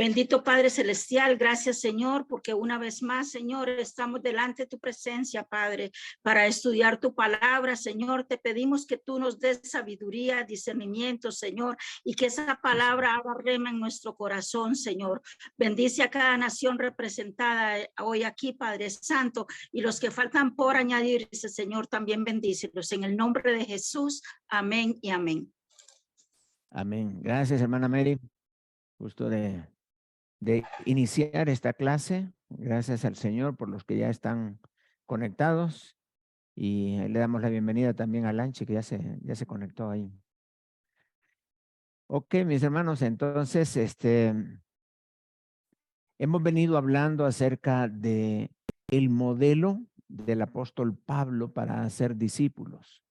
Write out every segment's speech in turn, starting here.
Bendito Padre Celestial, gracias Señor, porque una vez más, Señor, estamos delante de tu presencia, Padre, para estudiar tu palabra, Señor. Te pedimos que tú nos des sabiduría, discernimiento, Señor, y que esa palabra haga rema en nuestro corazón, Señor. Bendice a cada nación representada hoy aquí, Padre Santo, y los que faltan por añadirse, Señor, también bendícelos. En el nombre de Jesús, amén y amén. Amén. Gracias, hermana Mary. Gusto de iniciar esta clase. Gracias al Señor por los que ya están conectados. Y le damos la bienvenida también a Lanche, que ya se conectó ahí. Ok, mis hermanos, entonces, hemos venido hablando acerca de el modelo del apóstol Pablo para hacer discípulos.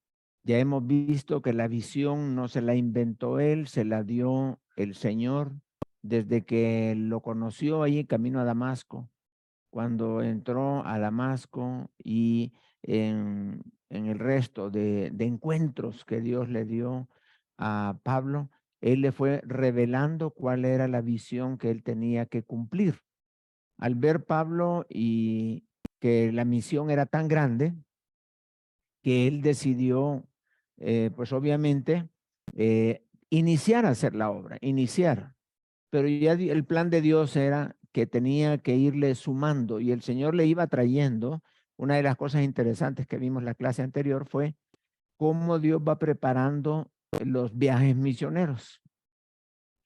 Ya hemos visto que la visión no se la inventó él, se la dio el Señor desde que lo conoció ahí en camino a Damasco. Cuando entró a Damasco y en el resto de encuentros que Dios le dio a Pablo, él le fue revelando cuál era la visión que él tenía que cumplir. Al ver Pablo y que la misión era tan grande, que él decidió, pues obviamente, iniciar a hacer la obra, iniciar. Pero ya el plan de Dios era que tenía que irle sumando y el Señor le iba trayendo. Una de las cosas interesantes que vimos en la clase anterior fue cómo Dios va preparando los viajes misioneros.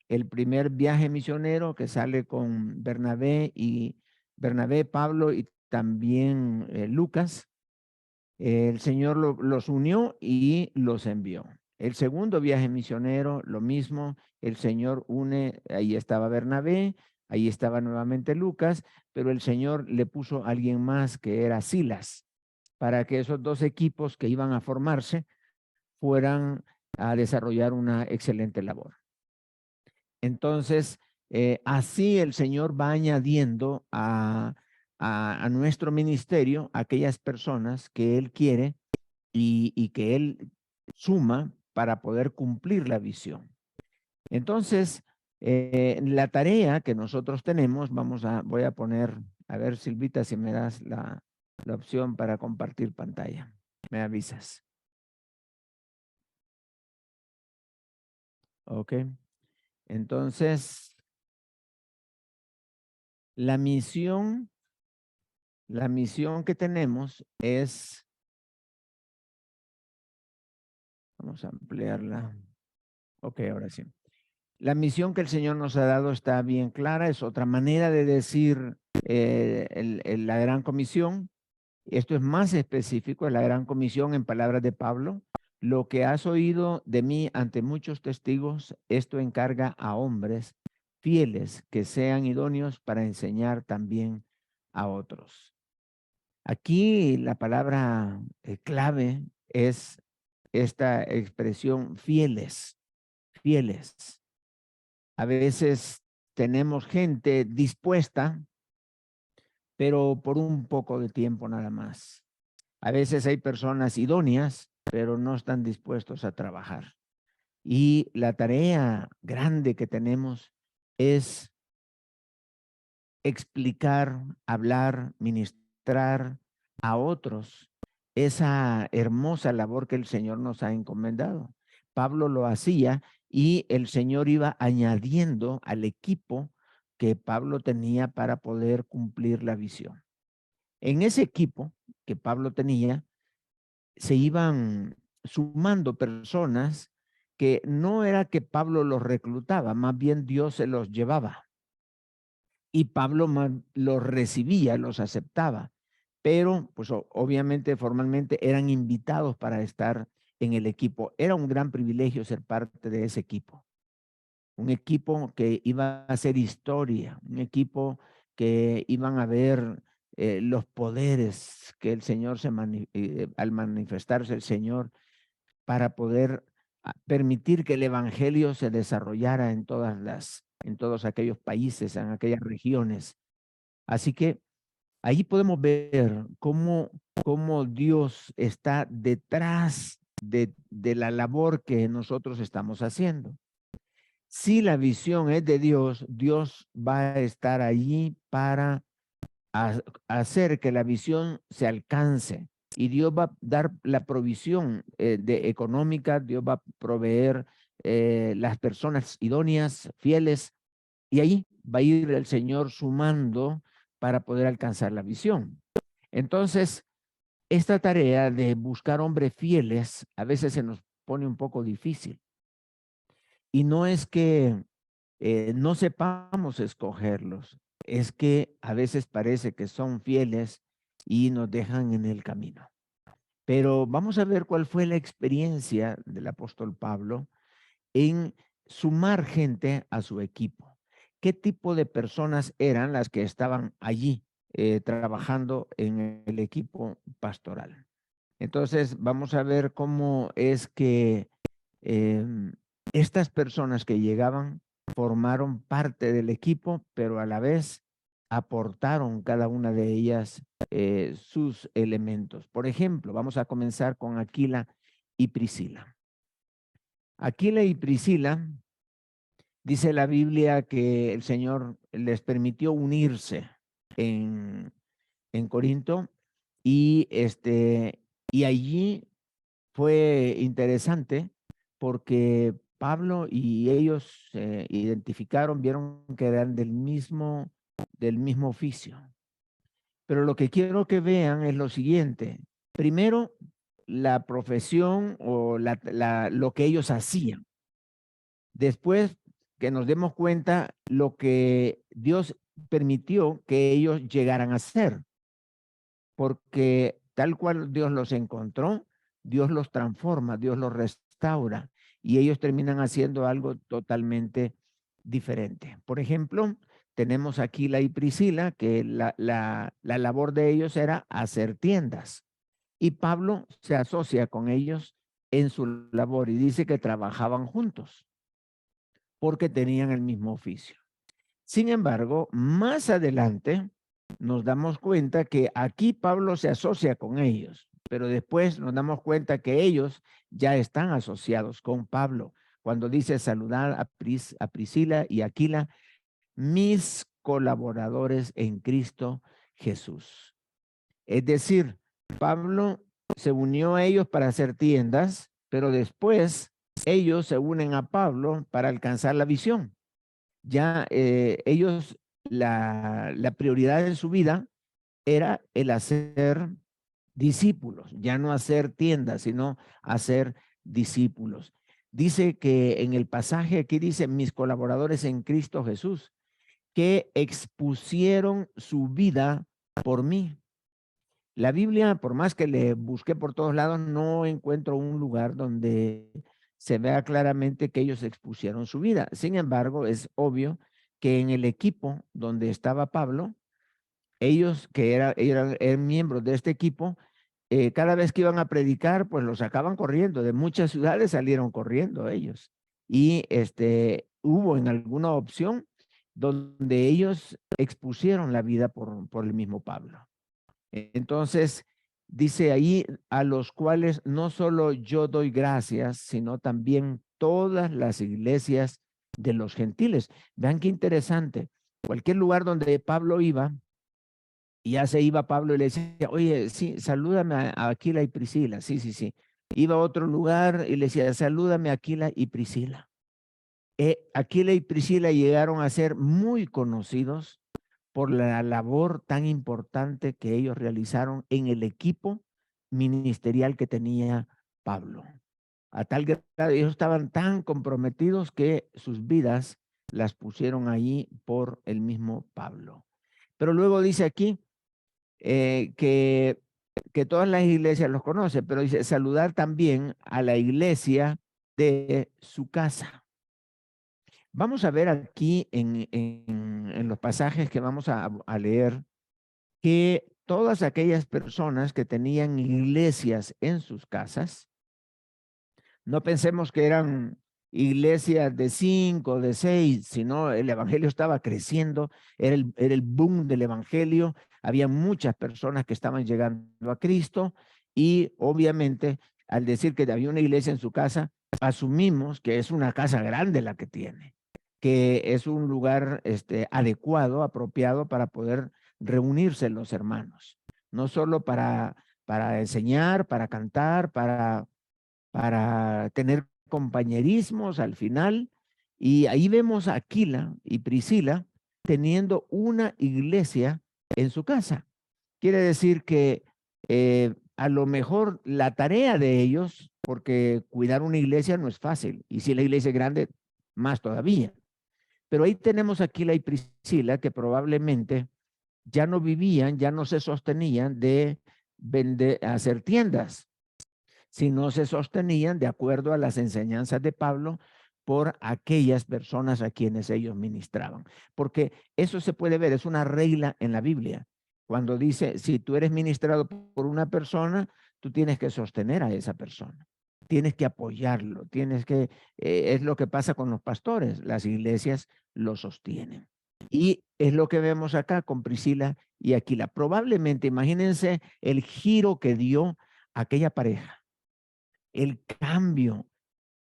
El primer viaje misionero que sale con Bernabé, Pablo y también Lucas, el Señor los unió y los envió. El segundo viaje misionero, lo mismo, el Señor une, ahí estaba Bernabé, ahí estaba nuevamente Lucas, pero el Señor le puso a alguien más que era Silas, para que esos dos equipos que iban a formarse fueran a desarrollar una excelente labor. Entonces, así el Señor va añadiendo a nuestro ministerio aquellas personas que Él quiere y que Él suma para poder cumplir la visión. Entonces, la tarea que nosotros tenemos, voy a poner, a ver, Silvita, si me das la opción para compartir pantalla. Me avisas. Ok. Entonces, la misión que tenemos es, vamos a ampliarla. Ok, ahora sí. La misión que el Señor nos ha dado está bien clara, es otra manera de decir la gran comisión. Esto es más específico, es la gran comisión en palabras de Pablo. Lo que has oído de mí ante muchos testigos, esto encarga a hombres fieles que sean idóneos para enseñar también a otros. Aquí la palabra clave es esta expresión fieles, fieles. A veces tenemos gente dispuesta, pero por un poco de tiempo nada más. A veces hay personas idóneas, pero no están dispuestos a trabajar. Y la tarea grande que tenemos es explicar, hablar, ministrar a otros esa hermosa labor que el Señor nos ha encomendado. Pablo lo hacía y el Señor iba añadiendo al equipo que Pablo tenía para poder cumplir la visión. En ese equipo que Pablo tenía, se iban sumando personas que no era que Pablo los reclutaba, más bien Dios se los llevaba. Y Pablo los recibía, los aceptaba, pero pues obviamente formalmente eran invitados para estar en el equipo. Era un gran privilegio ser parte de ese equipo. Un equipo que iba a hacer historia, un equipo que iban a ver los poderes que el Señor al manifestarse el Señor para poder permitir que el evangelio se desarrollara en todos aquellos países, en aquellas regiones. Así que ahí podemos ver cómo Dios está detrás de la labor que nosotros estamos haciendo. Si la visión es de Dios, Dios va a estar allí para hacer que la visión se alcance. Y Dios va a dar la provisión económica, Dios va a proveer las personas idóneas, fieles, y ahí va a ir el Señor sumando para poder alcanzar la visión. Entonces, esta tarea de buscar hombres fieles a veces se nos pone un poco difícil. Y no es que no sepamos escogerlos, es que a veces parece que son fieles y nos dejan en el camino. Pero vamos a ver cuál fue la experiencia del apóstol Pablo en sumar gente a su equipo. ¿Qué tipo de personas eran las que estaban allí trabajando en el equipo pastoral? Entonces, vamos a ver cómo es que em, estas personas que llegaban formaron parte del equipo, pero a la vez aportaron cada una de ellas sus elementos. Por ejemplo, vamos a comenzar con Aquila y Priscila. Aquila y Priscila, dice la Biblia que el Señor les permitió unirse en, en Corinto y, y allí fue interesante porque Pablo y ellos se identificaron, vieron que eran del mismo oficio. Pero lo que quiero que vean es lo siguiente. Primero, la profesión o lo que ellos hacían. Después, que nos demos cuenta lo que Dios permitió que ellos llegaran a ser. Porque tal cual Dios los encontró, Dios los transforma, Dios los restaura y ellos terminan haciendo algo totalmente diferente. Por ejemplo, tenemos a Aquila y Priscila, que la labor de ellos era hacer tiendas y Pablo se asocia con ellos en su labor y dice que trabajaban juntos porque tenían el mismo oficio. Sin embargo, más adelante nos damos cuenta que aquí Pablo se asocia con ellos, pero después nos damos cuenta que ellos ya están asociados con Pablo. Cuando dice saludar a Priscila y Aquila, mis colaboradores en Cristo Jesús. Es decir, Pablo se unió a ellos para hacer tiendas, pero después ellos se unen a Pablo para alcanzar la visión. Ya ellos, la prioridad en su vida era el hacer discípulos, ya no hacer tiendas, sino hacer discípulos. Dice que en el pasaje aquí dice, mis colaboradores en Cristo Jesús, que expusieron su vida por mí. La Biblia, por más que le busqué por todos lados, no encuentro un lugar donde se vea claramente que ellos expusieron su vida. Sin embargo, es obvio que en el equipo donde estaba Pablo, ellos que eran miembros de este equipo, cada vez que iban a predicar, pues los sacaban corriendo. De muchas ciudades salieron corriendo ellos. Y hubo en alguna opción donde ellos expusieron la vida por el mismo Pablo. Entonces, dice ahí, a los cuales no solo yo doy gracias, sino también todas las iglesias de los gentiles. Vean qué interesante. Cualquier lugar donde Pablo iba, y ya se iba Pablo y le decía, oye, sí, salúdame a Aquila y Priscila. Sí, sí, sí. Iba a otro lugar y le decía, salúdame a Aquila y Priscila. Aquila y Priscila llegaron a ser muy conocidos por la labor tan importante que ellos realizaron en el equipo ministerial que tenía Pablo. A tal grado, ellos estaban tan comprometidos que sus vidas las pusieron ahí por el mismo Pablo. Pero luego dice aquí que todas las iglesias los conocen, pero dice saludar también a la iglesia de su casa. Vamos a ver aquí en los pasajes que vamos a leer que todas aquellas personas que tenían iglesias en sus casas, no pensemos que eran iglesias de 5, de 6, sino el evangelio estaba creciendo, era el boom del evangelio, había muchas personas que estaban llegando a Cristo y obviamente al decir que había una iglesia en su casa, asumimos que es una casa grande la que tiene. que es un lugar adecuado, apropiado para poder reunirse los hermanos, no solo para enseñar, para cantar, para tener compañerismos al final. Y ahí vemos a Aquila y Priscila teniendo una iglesia en su casa. Quiere decir que a lo mejor la tarea de ellos, porque cuidar una iglesia no es fácil, y si la iglesia es grande, más todavía. Pero ahí tenemos a Aquila y Priscila que probablemente ya no vivían, ya no se sostenían de hacer tiendas, sino se sostenían de acuerdo a las enseñanzas de Pablo por aquellas personas a quienes ellos ministraban. Porque eso se puede ver, es una regla en la Biblia. Cuando dice, si tú eres ministrado por una persona, tú tienes que sostener a esa persona. Tienes que apoyarlo, es lo que pasa con los pastores, las iglesias lo sostienen. Y es lo que vemos acá con Priscila y Aquila. Probablemente, imagínense el giro que dio aquella pareja, el cambio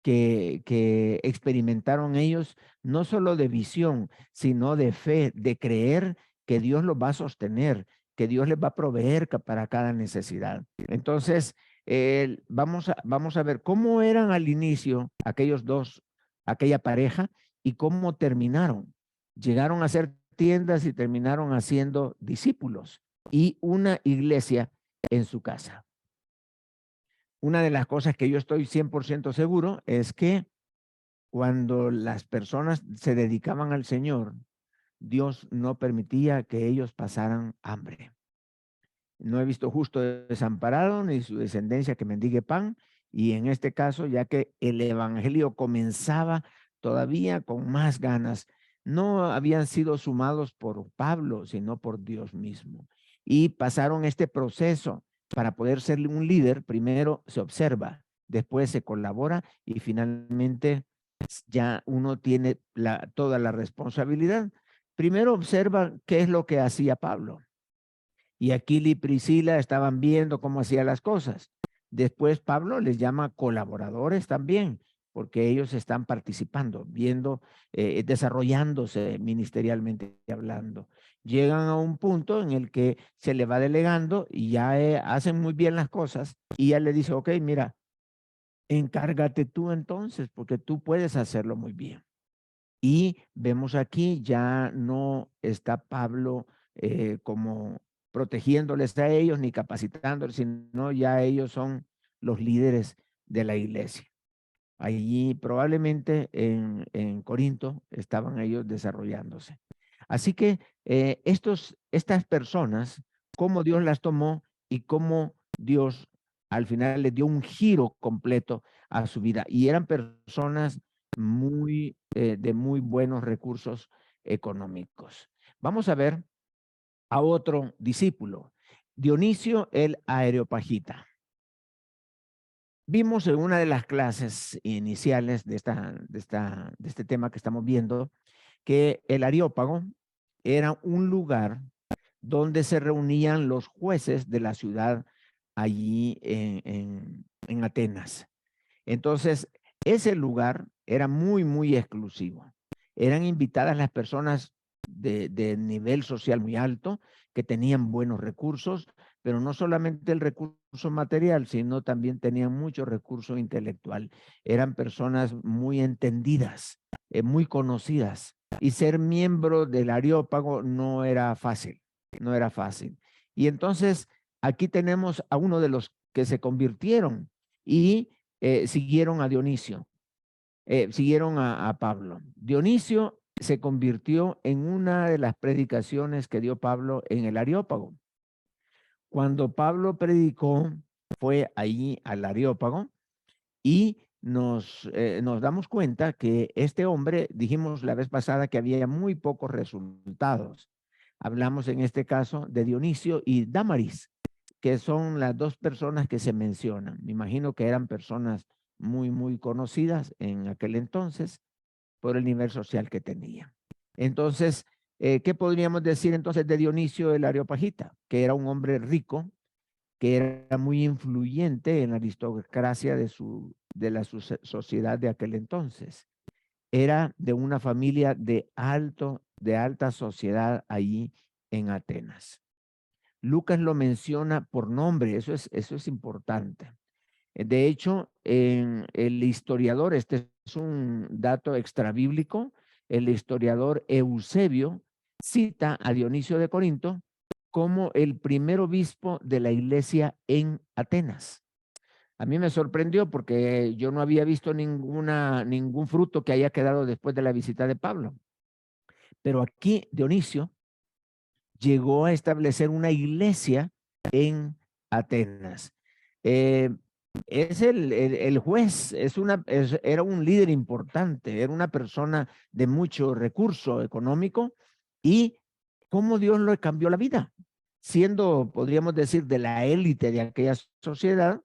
que experimentaron ellos, no solo de visión, sino de fe, de creer que Dios los va a sostener, que Dios les va a proveer para cada necesidad. Entonces, vamos a ver cómo eran al inicio aquellos dos, aquella pareja, y cómo terminaron. Llegaron a ser tiendas y terminaron haciendo discípulos y una iglesia en su casa. Una de las cosas que yo estoy 100% seguro es que cuando las personas se dedicaban al Señor, Dios no permitía que ellos pasaran hambre. No he visto justo desamparado ni su descendencia que mendigue pan. Y en este caso, ya que el evangelio comenzaba todavía con más ganas, no habían sido sumados por Pablo, sino por Dios mismo. Y pasaron este proceso para poder ser un líder. Primero se observa, después se colabora y finalmente ya uno tiene toda la responsabilidad. Primero observa qué es lo que hacía Pablo. Y Aquila y Priscila estaban viendo cómo hacía las cosas. Después Pablo les llama colaboradores también, porque ellos están participando, viendo, desarrollándose ministerialmente hablando. Llegan a un punto en el que se le va delegando y ya hacen muy bien las cosas y ya le dice, ok, mira, encárgate tú entonces, porque tú puedes hacerlo muy bien. Y vemos aquí ya no está Pablo como protegiéndoles a ellos ni capacitándoles, sino ya ellos son los líderes de la iglesia. Allí probablemente en Corinto estaban ellos desarrollándose. Así que estas personas, cómo Dios las tomó y cómo Dios al final les dio un giro completo a su vida. Y eran personas de muy buenos recursos económicos. Vamos a ver a otro discípulo, Dionisio el Areopagita. Vimos en una de las clases iniciales de este tema que estamos viendo que el Areópago era un lugar donde se reunían los jueces de la ciudad allí en Atenas. Entonces, ese lugar era muy exclusivo. Eran invitadas las personas de nivel social muy alto, que tenían buenos recursos, pero no solamente el recurso material, sino también tenían mucho recurso intelectual. Eran personas muy entendidas, muy conocidas. Y ser miembro del Areópago no era fácil, no era fácil. Y entonces, aquí tenemos a uno de los que se convirtieron y siguieron a Dionisio, siguieron a Pablo. Dionisio se convirtió en una de las predicaciones que dio Pablo en el Areópago. Cuando Pablo predicó, fue allí al Areópago y nos damos cuenta que este hombre, dijimos la vez pasada que había muy pocos resultados. Hablamos en este caso de Dionisio y Dámaris, que son las dos personas que se mencionan. Me imagino que eran personas muy conocidas en aquel entonces por el nivel social que tenían. Entonces, ¿qué podríamos decir entonces de Dionisio el Areopagita? Que era un hombre rico, que era muy influyente en la aristocracia de la sociedad de aquel entonces. era de una familia de alta sociedad allí en Atenas. Lucas lo menciona por nombre, eso es importante. De hecho, en el historiador, este es un dato extrabíblico, el historiador Eusebio cita a Dionisio de Corinto como el primer obispo de la iglesia en Atenas. A mí me sorprendió porque yo no había visto ningún fruto que haya quedado después de la visita de Pablo. Pero aquí Dionisio llegó a establecer una iglesia en Atenas. Es el juez, era un líder importante, era una persona de mucho recurso económico y cómo Dios le cambió la vida, siendo, podríamos decir, de la élite de aquella sociedad.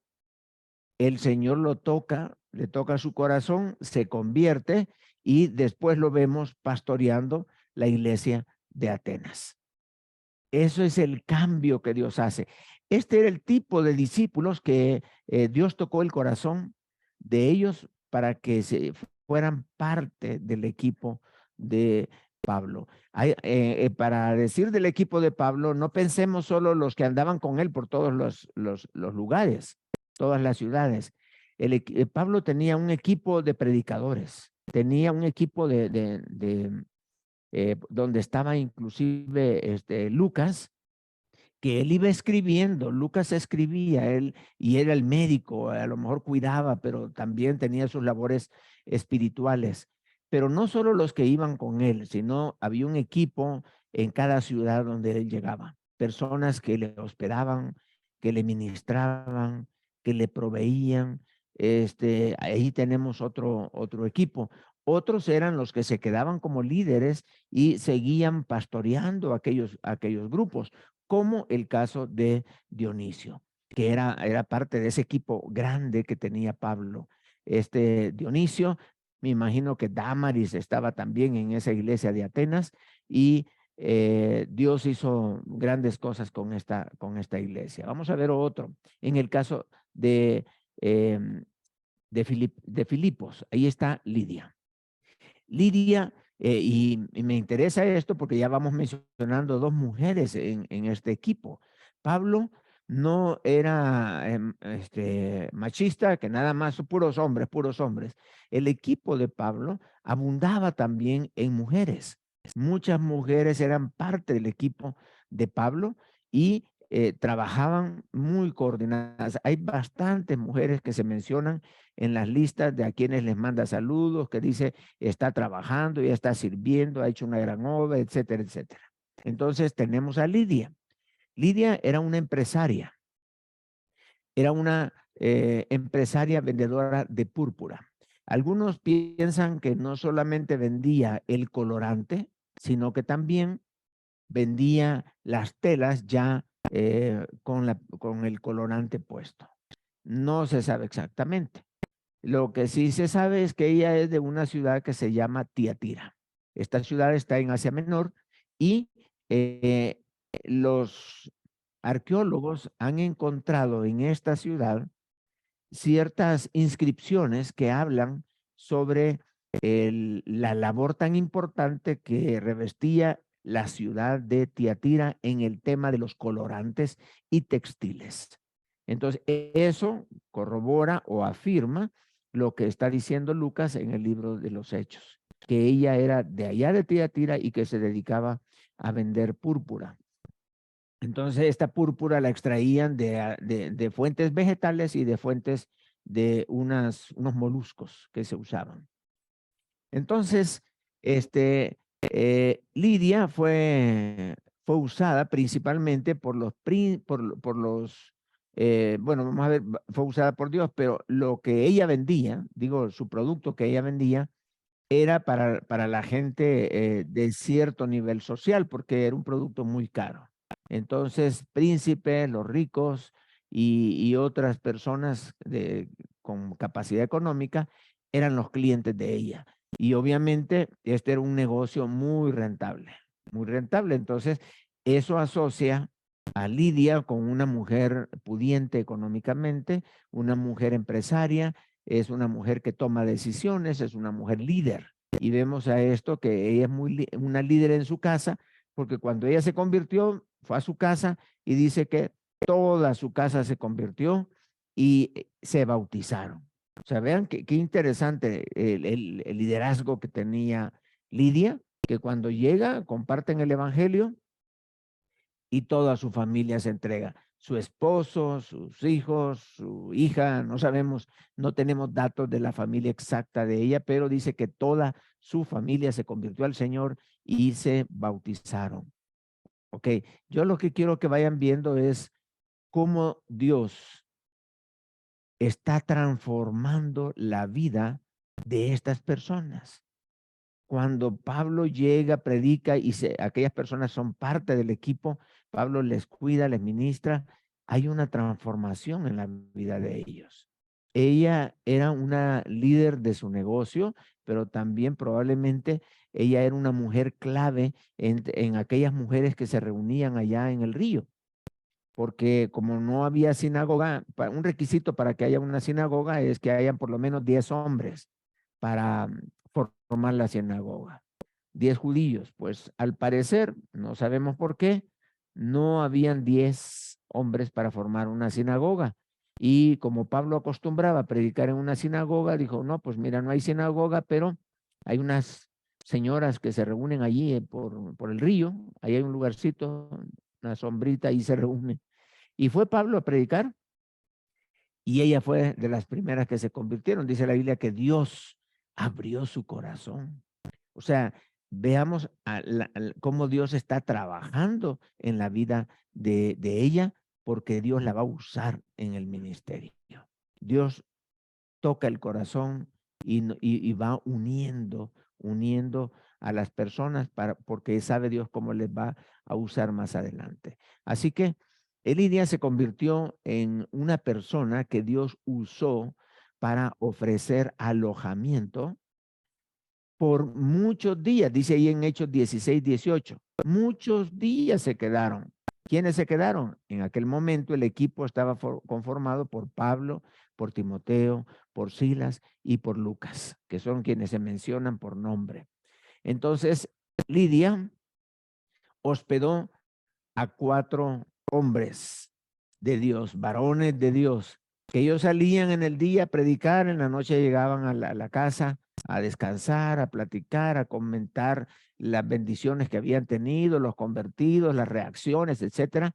El Señor lo toca, le toca su corazón, se convierte y después lo vemos pastoreando la iglesia de Atenas. Eso es el cambio que Dios hace. Este era el tipo de discípulos que Dios tocó el corazón de ellos para que fueran parte del equipo de Pablo. Para decir del equipo de Pablo, no pensemos solo los que andaban con él por todos los lugares, todas las ciudades. Pablo tenía un equipo de predicadores, tenía un equipo donde estaba inclusive Lucas, que él iba escribiendo. Lucas escribía, él, y era el médico, a lo mejor cuidaba, pero también tenía sus labores espirituales. Pero no solo los que iban con él, sino había un equipo en cada ciudad donde él llegaba. Personas que le hospedaban, que le ministraban, que le proveían. Ahí tenemos otro equipo. Otros eran los que se quedaban como líderes y seguían pastoreando aquellos grupos, como el caso de Dionisio, que era parte de ese equipo grande que tenía Pablo. Dionisio, me imagino que Dámaris estaba también en esa iglesia de Atenas y Dios hizo grandes cosas con esta iglesia. Vamos a ver otro. En el caso de Filipos, ahí está Lidia. Lidia, y me interesa esto porque ya vamos mencionando dos mujeres en este equipo. Pablo no era machista, que nada más puros hombres, puros hombres. El equipo de Pablo abundaba también en mujeres. Muchas mujeres eran parte del equipo de Pablo y trabajaban muy coordinadas. Hay bastantes mujeres que se mencionan en las listas de a quienes les manda saludos, que dice está trabajando, ya está sirviendo, ha hecho una gran obra, etcétera, etcétera. Entonces tenemos a Lidia. Lidia era una empresaria vendedora de púrpura. Algunos piensan que no solamente vendía el colorante, sino que también vendía las telas ya con el colorante puesto. No se sabe exactamente. Lo que sí se sabe es que ella es de una ciudad que se llama Tiatira. Esta ciudad está en Asia Menor y los arqueólogos han encontrado en esta ciudad ciertas inscripciones que hablan sobre la labor tan importante que revestía la ciudad de Tiatira en el tema de los colorantes y textiles. Entonces, eso corrobora o afirma lo que está diciendo Lucas en el libro de los Hechos, que ella era de allá de Tiatira y que se dedicaba a vender púrpura. Entonces, esta púrpura la extraían de fuentes vegetales y de fuentes de unos moluscos que se usaban. Entonces, Lidia fue usada principalmente por los, bueno, vamos a ver, fue usada por Dios, pero lo que ella vendía, digo, su producto que ella vendía, era para la gente de cierto nivel social, porque era un producto muy caro. Entonces, príncipes, los ricos y otras personas con capacidad económica eran los clientes de ella. Y obviamente este era un negocio muy rentable, muy rentable. Entonces, eso asocia a Lidia con una mujer pudiente económicamente, una mujer empresaria, es una mujer que toma decisiones, es una mujer líder. y vemos a esto que ella es una líder en su casa, porque cuando ella se convirtió, fue a su casa y dice que toda su casa se convirtió y se bautizaron. O sea, vean qué interesante el liderazgo que tenía Lidia, que cuando llega comparten el evangelio y toda su familia se entrega. Su esposo, sus hijos, su hija, no sabemos, no tenemos datos de la familia exacta de ella, pero dice que toda su familia se convirtió al Señor y se bautizaron. Ok, yo lo que quiero que vayan viendo es cómo Dios está transformando la vida de estas personas. Cuando Pablo llega, predica y aquellas personas son parte del equipo, Pablo les cuida, les ministra, hay una transformación en la vida de ellos. Ella era una líder de su negocio, pero también probablemente ella era una mujer clave en aquellas mujeres que se reunían allá en el río, porque como no había sinagoga, un requisito para que haya una sinagoga es que hayan por lo menos 10 hombres para formar la sinagoga. 10 judíos, pues al parecer, no sabemos por qué, no habían 10 hombres para formar una sinagoga. Y como Pablo acostumbraba a predicar en una sinagoga, dijo, no, pues mira, no hay sinagoga, pero hay unas señoras que se reúnen allí por el río, ahí hay un lugarcito, una sombrita, y se reúnen. Y fue Pablo a predicar y ella fue de las primeras que se convirtieron. Dice la Biblia que Dios abrió su corazón. O sea, veamos cómo Dios está trabajando en la vida de ella, porque Dios la va a usar en el ministerio. Dios toca el corazón y va uniendo a las personas porque sabe Dios cómo les va a usar más adelante. Así que Lidia se convirtió en una persona que Dios usó para ofrecer alojamiento por muchos días, dice ahí en Hechos 16-18, muchos días se quedaron. ¿Quiénes se quedaron? En aquel momento el equipo estaba conformado por Pablo, por Timoteo, por Silas y por Lucas, que son quienes se mencionan por nombre. Entonces, Lidia hospedó a 4 hombres de Dios, varones de Dios, que ellos salían en el día a predicar, en la noche llegaban a la casa a descansar, a platicar, a comentar las bendiciones que habían tenido, los convertidos, las reacciones, etcétera.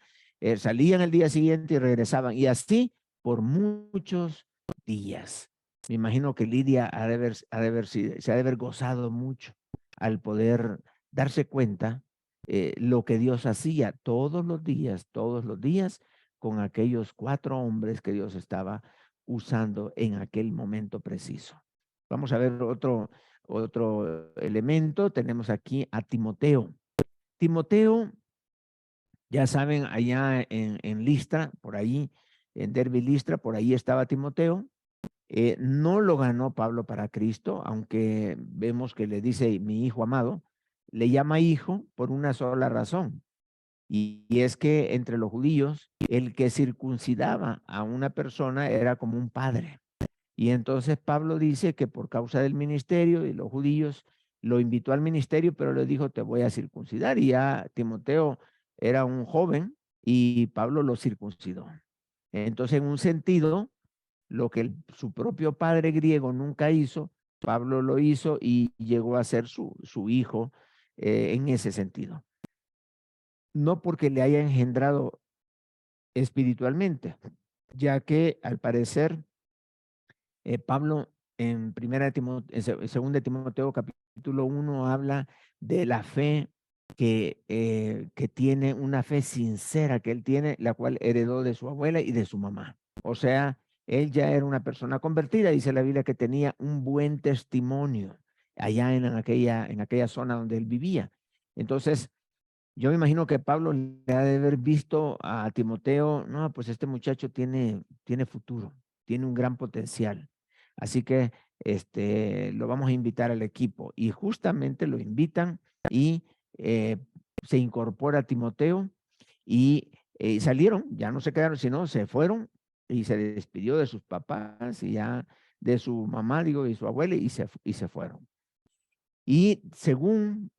Salían el día siguiente y regresaban, y así por muchos días. Me imagino que Lidia se ha de haber gozado mucho al poder darse cuenta lo que Dios hacía todos los días, con aquellos 4 hombres que Dios estaba usando en aquel momento preciso. Vamos a ver otro elemento. Tenemos aquí a Timoteo. Timoteo, ya saben, allá en Listra, por ahí, en Derbe Listra, por ahí estaba Timoteo. No lo ganó Pablo para Cristo, aunque vemos que le dice mi hijo amado, le llama hijo por una sola razón. Y es que entre los judíos, el que circuncidaba a una persona era como un padre. Y entonces Pablo dice que por causa del ministerio y los judíos lo invitó al ministerio, pero le dijo, te voy a circuncidar. Y ya Timoteo era un joven y Pablo lo circuncidó. Entonces, en un sentido, lo que su propio padre griego nunca hizo, Pablo lo hizo y llegó a ser su hijo en ese sentido. No porque le haya engendrado espiritualmente, ya que al parecer Pablo en segunda de Timoteo capítulo 1 habla de la fe que tiene una fe sincera que él tiene, la cual heredó de su abuela y de su mamá. O sea, él ya era una persona convertida, dice la Biblia que tenía un buen testimonio allá en aquella zona donde él vivía. Entonces, yo me imagino que Pablo le ha de haber visto a Timoteo, no, pues este muchacho tiene futuro, tiene un gran potencial. Así que lo vamos a invitar al equipo. Y justamente lo invitan y se incorpora Timoteo y salieron, ya no se quedaron, sino se fueron y se despidió de sus papás y ya de su mamá, digo, y su abuela y se fueron. Y según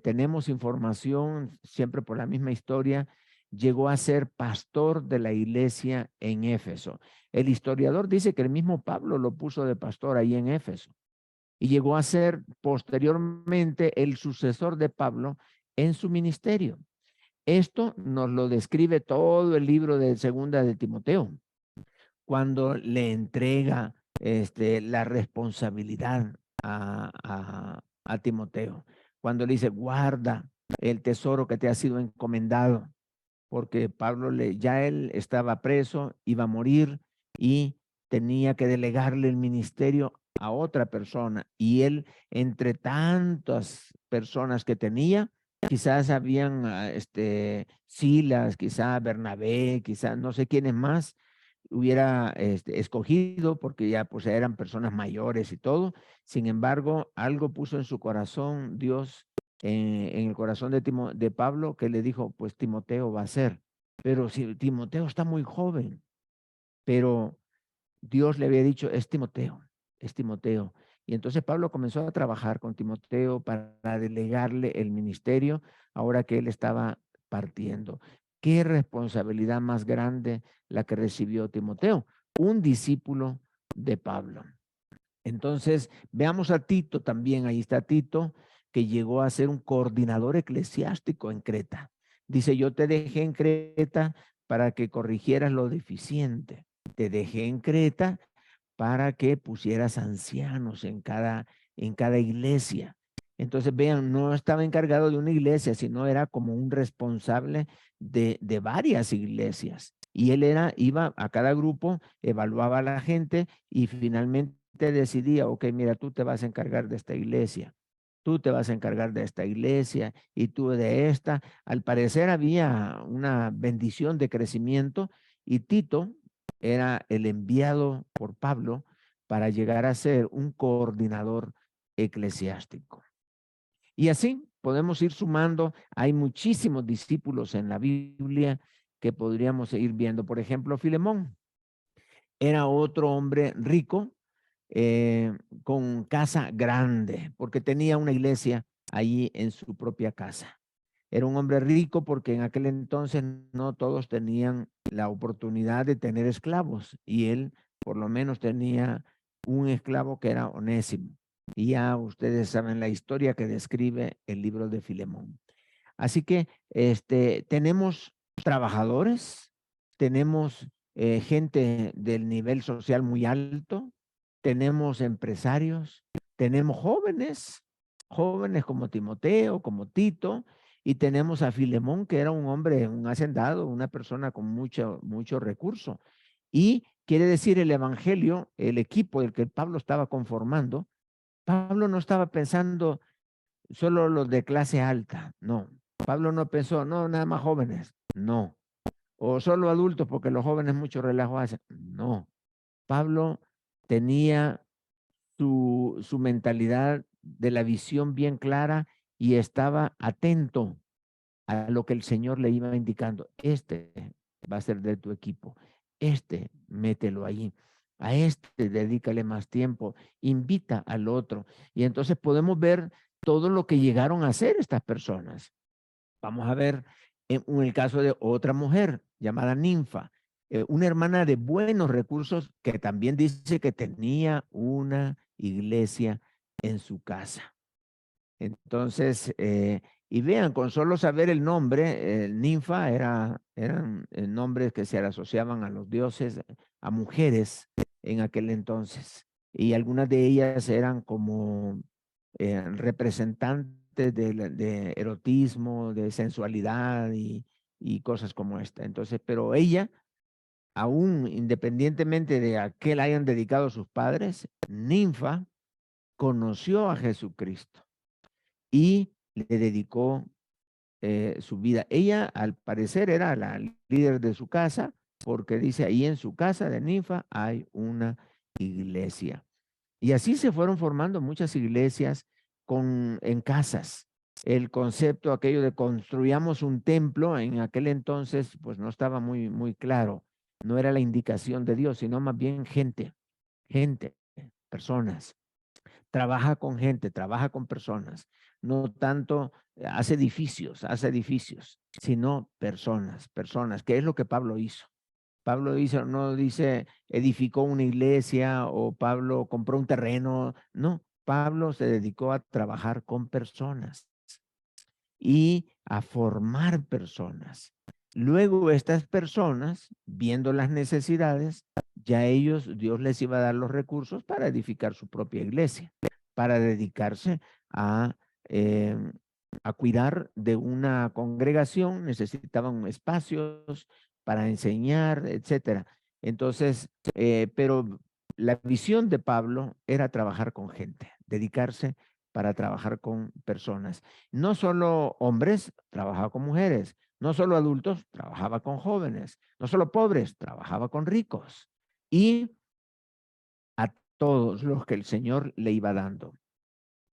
tenemos información, siempre por la misma historia, llegó a ser pastor de la iglesia en Éfeso. El historiador dice que el mismo Pablo lo puso de pastor ahí en Éfeso y llegó a ser posteriormente el sucesor de Pablo en su ministerio. Esto nos lo describe todo el libro de Segunda de Timoteo, cuando le entrega la responsabilidad a Timoteo, cuando le dice, guarda el tesoro que te ha sido encomendado, porque Pablo ya él estaba preso, iba a morir y tenía que delegarle el ministerio a otra persona. Y él, entre tantas personas que tenía, quizás habían Silas, quizás Bernabé, quizás no sé quiénes más hubiera escogido, porque ya pues eran personas mayores y todo. Sin embargo, algo puso en su corazón Dios, en el corazón de Pablo, que le dijo, pues Timoteo va a ser. Pero si Timoteo está muy joven, pero Dios le había dicho, es Timoteo, es Timoteo. Y entonces Pablo comenzó a trabajar con Timoteo para delegarle el ministerio ahora que él estaba partiendo. Qué responsabilidad más grande la que recibió Timoteo, un discípulo de Pablo. Entonces, veamos a Tito también, ahí está Tito, que llegó a ser un coordinador eclesiástico en Creta. Dice, yo te dejé en Creta para que corrigieras lo deficiente. Te dejé en Creta para que pusieras ancianos en cada iglesia. Entonces, vean, no estaba encargado de una iglesia, sino era como un responsable de varias iglesias. Y él iba a cada grupo, evaluaba a la gente y finalmente decidía, ok, mira, tú te vas a encargar de esta iglesia, tú te vas a encargar de esta iglesia y tú de esta. Al parecer había una bendición de crecimiento y Tito era el enviado por Pablo para llegar a ser un coordinador eclesiástico. Y así podemos ir sumando, hay muchísimos discípulos en la Biblia que podríamos ir viendo. Por ejemplo, Filemón era otro hombre rico, con casa grande, porque tenía una iglesia allí en su propia casa. Era un hombre rico porque en aquel entonces no todos tenían la oportunidad de tener esclavos y él por lo menos tenía un esclavo que era Onésimo. Y ya ustedes saben la historia que describe el libro de Filemón. Así que tenemos trabajadores, tenemos gente del nivel social muy alto, tenemos empresarios, tenemos jóvenes, jóvenes como Timoteo, como Tito, y tenemos a Filemón, que era un hombre, un hacendado, una persona con mucho recurso. Y quiere decir el evangelio, el equipo del que Pablo estaba conformando, Pablo no estaba pensando solo los de clase alta, no. Pablo no pensó, no, nada más jóvenes, no. O solo adultos porque los jóvenes mucho relajo hacen, no. Pablo tenía su mentalidad de la visión bien clara y estaba atento a lo que el Señor le iba indicando. Este va a ser de tu equipo, mételo ahí, a dedícale más tiempo, invita al otro. Y entonces podemos ver todo lo que llegaron a hacer estas personas. Vamos a ver en el caso de otra mujer llamada Ninfa, una hermana de buenos recursos que también dice que tenía una iglesia en su casa. Entonces, y vean, con solo saber el nombre, ninfa eran nombres que se asociaban a los dioses, a mujeres en aquel entonces. Y algunas de ellas eran como representantes de erotismo, de sensualidad y cosas como esta. Entonces, pero ella, aún independientemente de a qué le hayan dedicado sus padres, ninfa conoció a Jesucristo y le dedicó su vida. Ella, al parecer, era la líder de su casa, porque dice, ahí en su casa de Ninfa hay una iglesia. Y así se fueron formando muchas iglesias en casas. El concepto aquello de construyamos un templo, en aquel entonces, pues no estaba muy claro. No era la indicación de Dios, sino más bien gente, personas. trabaja con gente, trabaja con personas, no tanto hace edificios, sino personas, que es lo que Pablo hizo. Pablo hizo, no dice, edificó una iglesia o Pablo compró un terreno, no, Pablo se dedicó a trabajar con personas y a formar personas. Luego estas personas, viendo las necesidades, ya ellos, Dios les iba a dar los recursos para edificar su propia iglesia, para dedicarse a, eh, a cuidar de una congregación, necesitaban espacios para enseñar, etcétera. Entonces, pero la visión de Pablo era trabajar con gente, dedicarse para trabajar con personas. No solo hombres, trabajaba con mujeres. No solo adultos, trabajaba con jóvenes. No solo pobres, trabajaba con ricos. Y a todos los que el Señor le iba dando.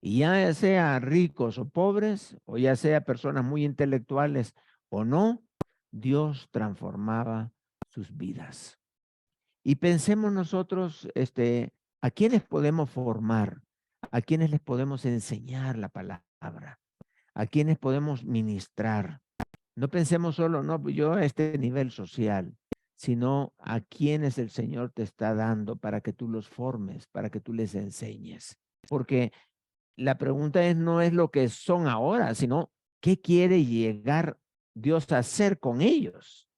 Y ya sea ricos o pobres, o ya sea personas muy intelectuales o no, Dios transformaba sus vidas. Y pensemos nosotros, ¿a quiénes podemos formar? ¿A quiénes les podemos enseñar la palabra? ¿A quiénes podemos ministrar? No pensemos solo, no, yo a este nivel social, sino a quienes el Señor te está dando para que tú los formes, para que tú les enseñes. Porque la pregunta no es lo que son ahora, sino qué quiere llegar Dios a hacer con ellos.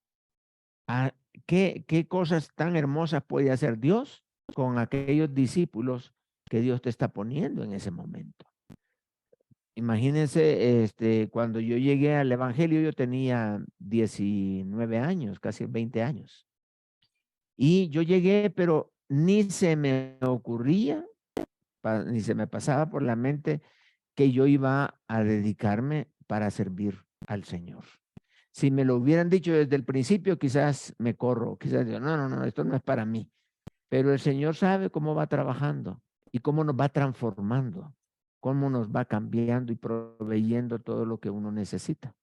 ¿A qué cosas tan hermosas puede hacer Dios con aquellos discípulos que Dios te está poniendo en ese momento? Imagínense, cuando yo llegué al evangelio, yo tenía 19 años, casi 20 años. Y yo llegué, pero ni se me ocurría, ni se me pasaba por la mente que yo iba a dedicarme para servir al Señor. Si me lo hubieran dicho desde el principio, quizás me corro, quizás digo, no, no, no, esto no es para mí. Pero el Señor sabe cómo va trabajando y cómo nos va transformando, cómo nos va cambiando y proveyendo todo lo que uno necesita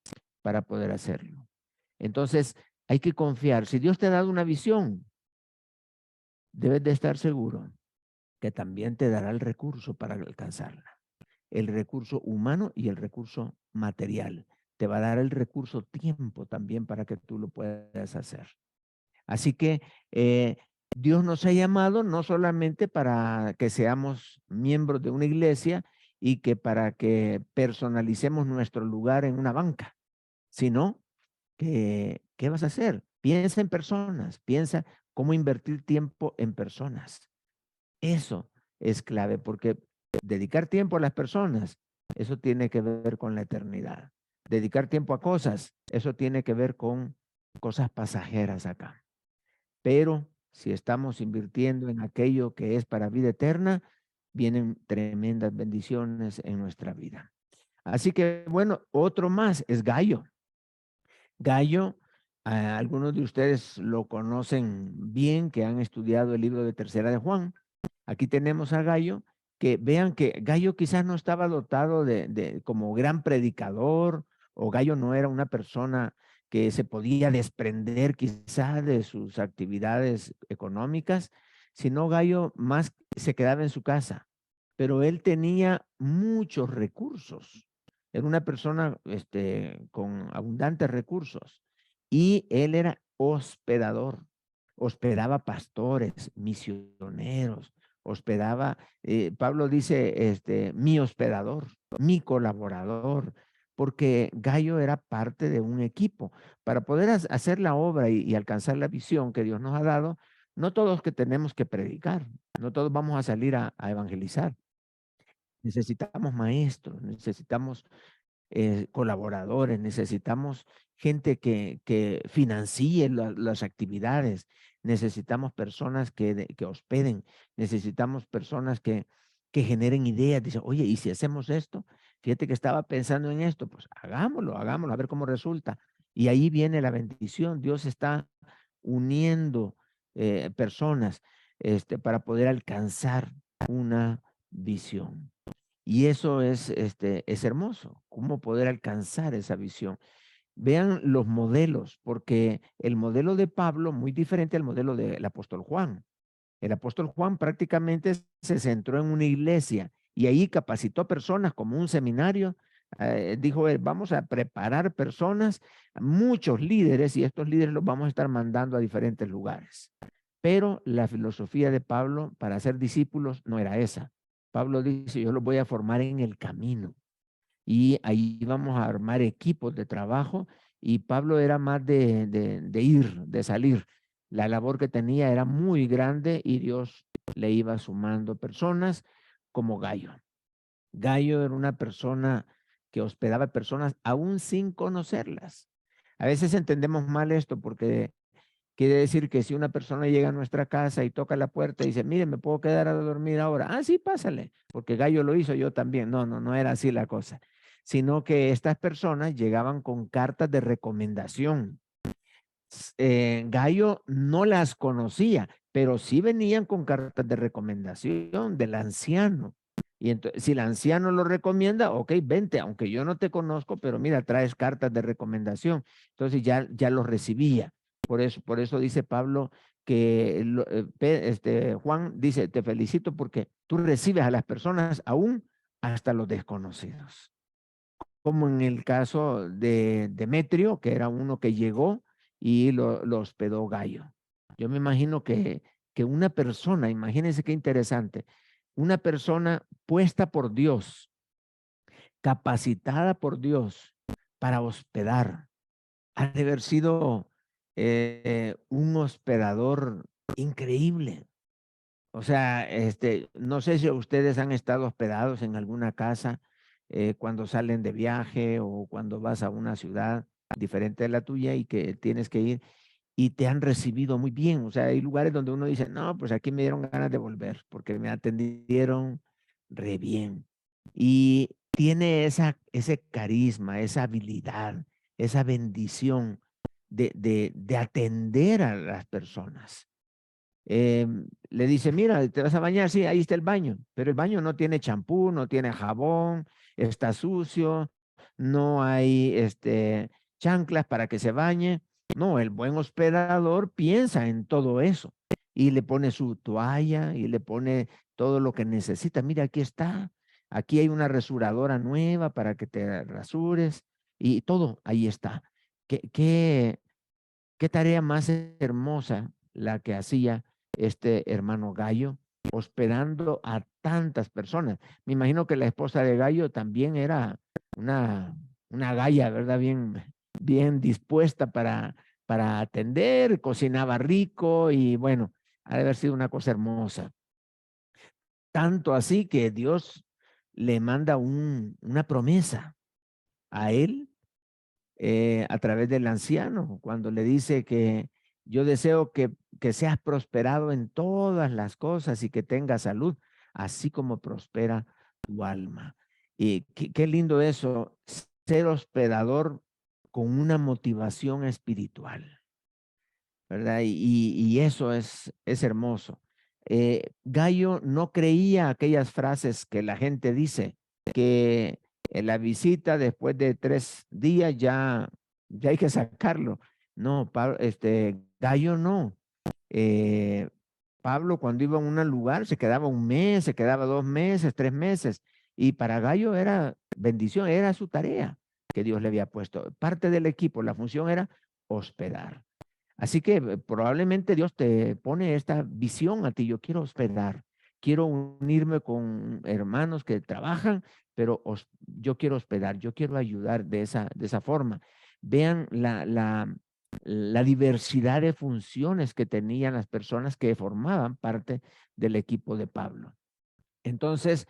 para poder hacerlo. Entonces, hay que confiar. Si Dios te ha dado una visión, debes de estar seguro que también te dará el recurso para alcanzarla. El recurso humano y el recurso material. Te va a dar el recurso tiempo también para que tú lo puedas hacer. Así que Dios nos ha llamado no solamente para que seamos miembros de una iglesia y que para que personalicemos nuestro lugar en una banca, sino que, ¿qué vas a hacer? Piensa en personas, piensa cómo invertir tiempo en personas. Eso es clave porque dedicar tiempo a las personas, eso tiene que ver con la eternidad. Dedicar tiempo a cosas, eso tiene que ver con cosas pasajeras acá. Pero si estamos invirtiendo en aquello que es para vida eterna, vienen tremendas bendiciones en nuestra vida. Así que, bueno, otro más es Gallo. Gallo, algunos de ustedes lo conocen bien, que han estudiado el libro de Tercera de Juan. Aquí tenemos a Gallo, que vean que Gallo quizás no estaba dotado como gran predicador, o Gallo no era una persona que se podía desprender quizás de sus actividades económicas, sino Gallo más se quedaba en su casa, pero él tenía muchos recursos. Era una persona con abundantes recursos y él era hospedador. Hospedaba pastores, misioneros, hospedaba, Pablo dice, mi hospedador, mi colaborador, porque Gallo era parte de un equipo. Para poder hacer la obra y alcanzar la visión que Dios nos ha dado, no todos que tenemos que predicar, no todos vamos a salir a evangelizar. Necesitamos maestros, necesitamos colaboradores, necesitamos gente que financie las actividades, necesitamos personas que hospeden, necesitamos personas que generen ideas. Dicen, oye, ¿y si hacemos esto? Fíjate que estaba pensando en esto, pues hagámoslo, a ver cómo resulta. Y ahí viene la bendición. Dios está uniendo personas para poder alcanzar una visión. Y eso es hermoso, cómo poder alcanzar esa visión. Vean los modelos, porque el modelo de Pablo, muy diferente al modelo del apóstol Juan. El apóstol Juan prácticamente se centró en una iglesia y ahí capacitó personas como un seminario. Dijo, vamos a preparar personas, muchos líderes, y estos líderes los vamos a estar mandando a diferentes lugares. Pero la filosofía de Pablo para hacer discípulos no era esa. Pablo dice, yo los voy a formar en el camino. Y ahí vamos a armar equipos de trabajo. Y Pablo era más de ir, de salir. La labor que tenía era muy grande y Dios le iba sumando personas como Gayo. Gayo era una persona que hospedaba personas aún sin conocerlas. A veces entendemos mal esto porque quiere decir que si una persona llega a nuestra casa y toca la puerta y dice, mire, ¿me puedo quedar a dormir ahora? Ah, sí, pásale, porque Gallo lo hizo, yo también. No, no, no era así la cosa, sino que estas personas llegaban con cartas de recomendación. Gallo no las conocía, pero sí venían con cartas de recomendación del anciano. Y entonces, si el anciano lo recomienda, ok, vente, aunque yo no te conozco, pero mira, traes cartas de recomendación. Entonces ya lo recibía. Por eso dice Pablo que Juan dice, te felicito porque tú recibes a las personas aún hasta los desconocidos. Como en el caso de Demetrio, que era uno que llegó y lo hospedó Gallo. Yo me imagino que una persona, imagínense qué interesante, una persona puesta por Dios, capacitada por Dios para hospedar, ha de haber sido un hospedador increíble. O sea, no sé si ustedes han estado hospedados en alguna casa cuando salen de viaje o cuando vas a una ciudad diferente de la tuya y que tienes que ir y te han recibido muy bien. O sea, hay lugares donde uno dice, no, pues aquí me dieron ganas de volver porque me atendieron re bien. Y tiene ese carisma, esa habilidad, esa bendición de atender a las personas. Le dice, mira, ¿te vas a bañar? Sí, ahí está el baño, pero el baño no tiene champú, no tiene jabón, está sucio, no hay chanclas para que se bañe. No, el buen hospedador piensa en todo eso y le pone su toalla y le pone todo lo que necesita. Mira, aquí está, aquí hay una rasuradora nueva para que te rasures y todo ahí está. ¿Qué tarea más hermosa la que hacía este hermano Gallo, hospedando a tantas personas? Me imagino que la esposa de Gallo también era una galla, ¿verdad? Bien dispuesta para atender, cocinaba rico y bueno, ha de haber sido una cosa hermosa. Tanto así que Dios le manda una promesa a él a través del anciano, cuando le dice que yo deseo que seas prosperado en todas las cosas y que tengas salud, así como prospera tu alma. Y qué lindo eso, ser hospedador con una motivación espiritual, ¿verdad? Y eso es hermoso. Gallo no creía aquellas frases que la gente dice, que en la visita después de 3 días ya hay que sacarlo. No, Gallo no. Eh, Pablo cuando iba a un lugar se quedaba 1 mes, se quedaba 2 meses, 3 meses. Y para Gallo era bendición, era su tarea que Dios le había puesto. Parte del equipo, la función era hospedar. Así que probablemente Dios te pone esta visión a ti. Yo quiero hospedar, quiero unirme con hermanos que trabajan, pero yo quiero hospedar, yo quiero ayudar de esa forma. Vean la diversidad de funciones que tenían las personas que formaban parte del equipo de Pablo. Entonces,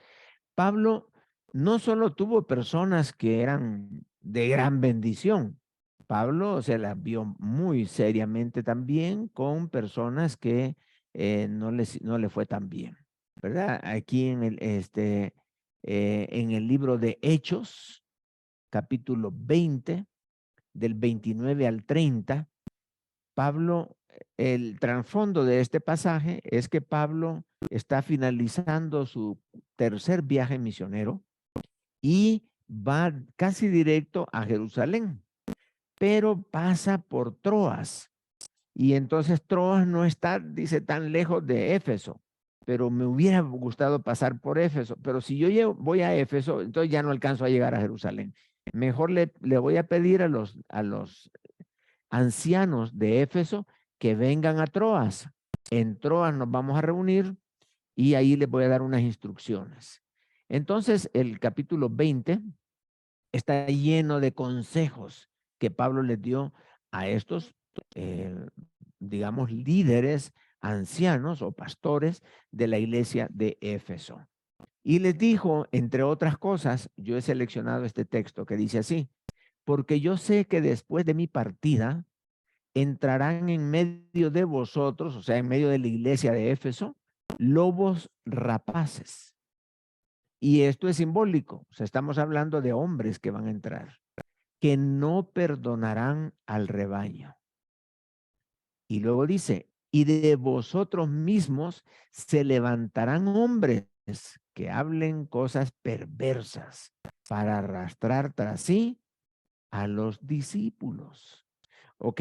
Pablo no solo tuvo personas que eran de gran bendición, Pablo se la vio muy seriamente también con personas que no le fue tan bien, ¿verdad? Aquí en el libro de Hechos, capítulo 20, del 29 al 30, Pablo, el trasfondo de este pasaje es que Pablo está finalizando su tercer viaje misionero y va casi directo a Jerusalén, pero pasa por Troas. Y entonces Troas no está, dice, tan lejos de Éfeso. pero me hubiera gustado pasar por Éfeso. Pero si yo voy a Éfeso, entonces ya no alcanzo a llegar a Jerusalén. Mejor le voy a pedir a los ancianos de Éfeso que vengan a Troas. En Troas nos vamos a reunir y ahí les voy a dar unas instrucciones. Entonces, el capítulo 20 está lleno de consejos que Pablo les dio a estos, digamos, líderes ancianos o pastores de la iglesia de Éfeso. Y les dijo, entre otras cosas, yo he seleccionado este texto que dice así: porque yo sé que después de mi partida entrarán en medio de vosotros, o sea, en medio de la iglesia de Éfeso, lobos rapaces. Y esto es simbólico, o sea, estamos hablando de hombres que van a entrar, que no perdonarán al rebaño. Y luego dice, y de vosotros mismos se levantarán hombres que hablen cosas perversas para arrastrar tras sí a los discípulos. Ok,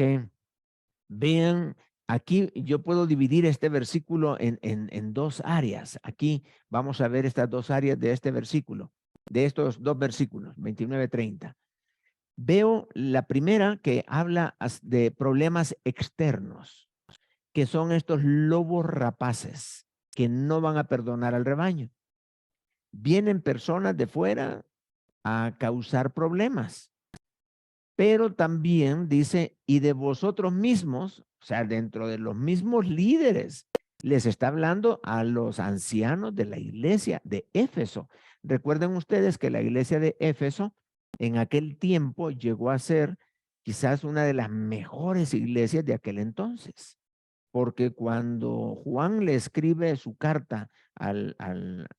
vean, aquí yo puedo dividir este versículo en dos áreas. Aquí vamos a ver estas dos áreas de este versículo, de estos dos versículos, 29-30. Veo la primera que habla de problemas externos, que son estos lobos rapaces que no van a perdonar al rebaño. Vienen personas de fuera a causar problemas, pero también dice, y de vosotros mismos, o sea, dentro de los mismos líderes, les está hablando a los ancianos de la iglesia de Éfeso. Recuerden ustedes que la iglesia de Éfeso en aquel tiempo llegó a ser quizás una de las mejores iglesias de aquel entonces, porque cuando Juan le escribe su carta al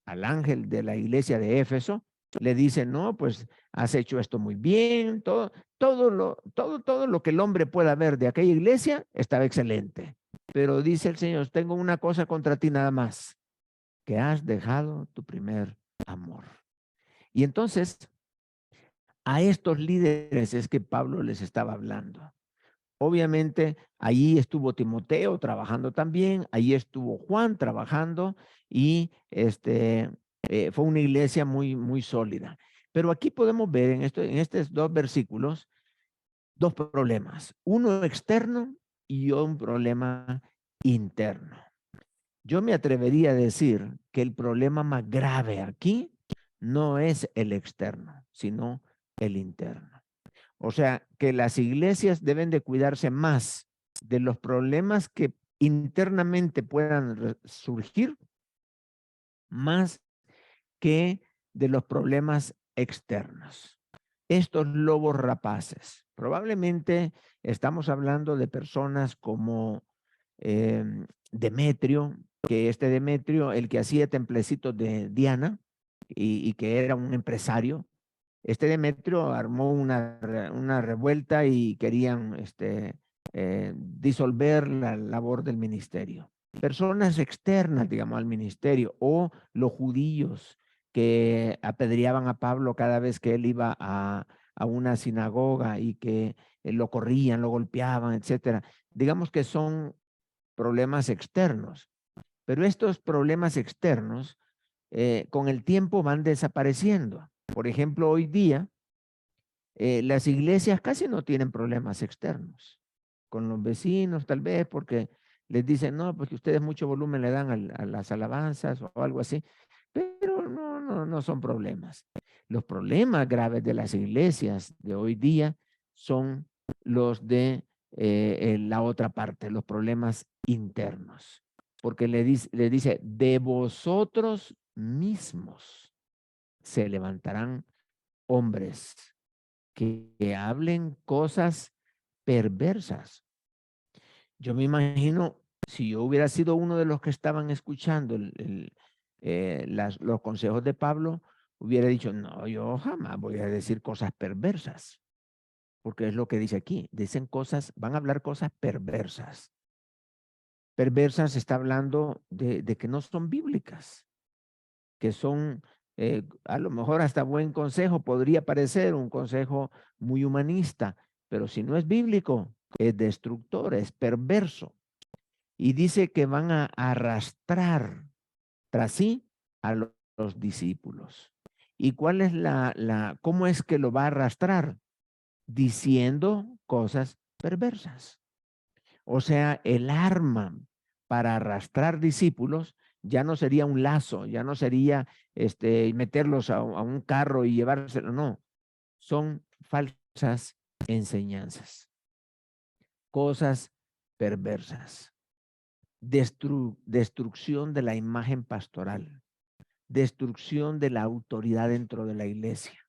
ángel de la iglesia de Éfeso, le dice, no, pues has hecho esto muy bien, todo lo que el hombre pueda ver de aquella iglesia estaba excelente. Pero dice el Señor, tengo una cosa contra ti nada más, que has dejado tu primer amor. Y entonces, a estos líderes es que Pablo les estaba hablando. Obviamente, allí estuvo Timoteo trabajando también, allí estuvo Juan trabajando y fue una iglesia muy, muy sólida. Pero aquí podemos ver en estos dos versículos dos problemas, uno externo y un problema interno. Yo me atrevería a decir que el problema más grave aquí no es el externo, sino el interno. O sea, que las iglesias deben de cuidarse más de los problemas que internamente puedan surgir, más que de los problemas externos. Estos lobos rapaces, probablemente estamos hablando de personas como Demetrio, que Demetrio, el que hacía templecitos de Diana y que era un empresario, Demetrio armó una revuelta y querían disolver la labor del ministerio. Personas externas, digamos, al ministerio, o los judíos que apedreaban a Pablo cada vez que él iba a una sinagoga y que lo corrían, lo golpeaban, etcétera. Digamos que son problemas externos, pero estos problemas externos con el tiempo van desapareciendo. Por ejemplo, hoy día las iglesias casi no tienen problemas externos con los vecinos, tal vez porque les dicen, no, pues que ustedes mucho volumen le dan a las alabanzas o algo así, pero no son problemas. Los problemas graves de las iglesias de hoy día son los de la otra parte, los problemas internos, porque le dice, de vosotros mismos se levantarán hombres que hablen cosas perversas. Yo me imagino, si yo hubiera sido uno de los que estaban escuchando los consejos de Pablo, hubiera dicho, no, yo jamás voy a decir cosas perversas, porque es lo que dice aquí, dicen cosas, van a hablar cosas perversas. Perversas está hablando de que no son bíblicas, que son, a lo mejor hasta buen consejo, podría parecer un consejo muy humanista, pero si no es bíblico, es destructor, es perverso. Y dice que van a arrastrar tras sí a los discípulos. ¿Y cuál es cómo es que lo va a arrastrar? Diciendo cosas perversas. O sea, el arma para arrastrar discípulos ya no sería un lazo, ya no sería meterlos a un carro y llevárselo, no. Son falsas enseñanzas, cosas perversas, destrucción de la imagen pastoral, destrucción de la autoridad dentro de la iglesia,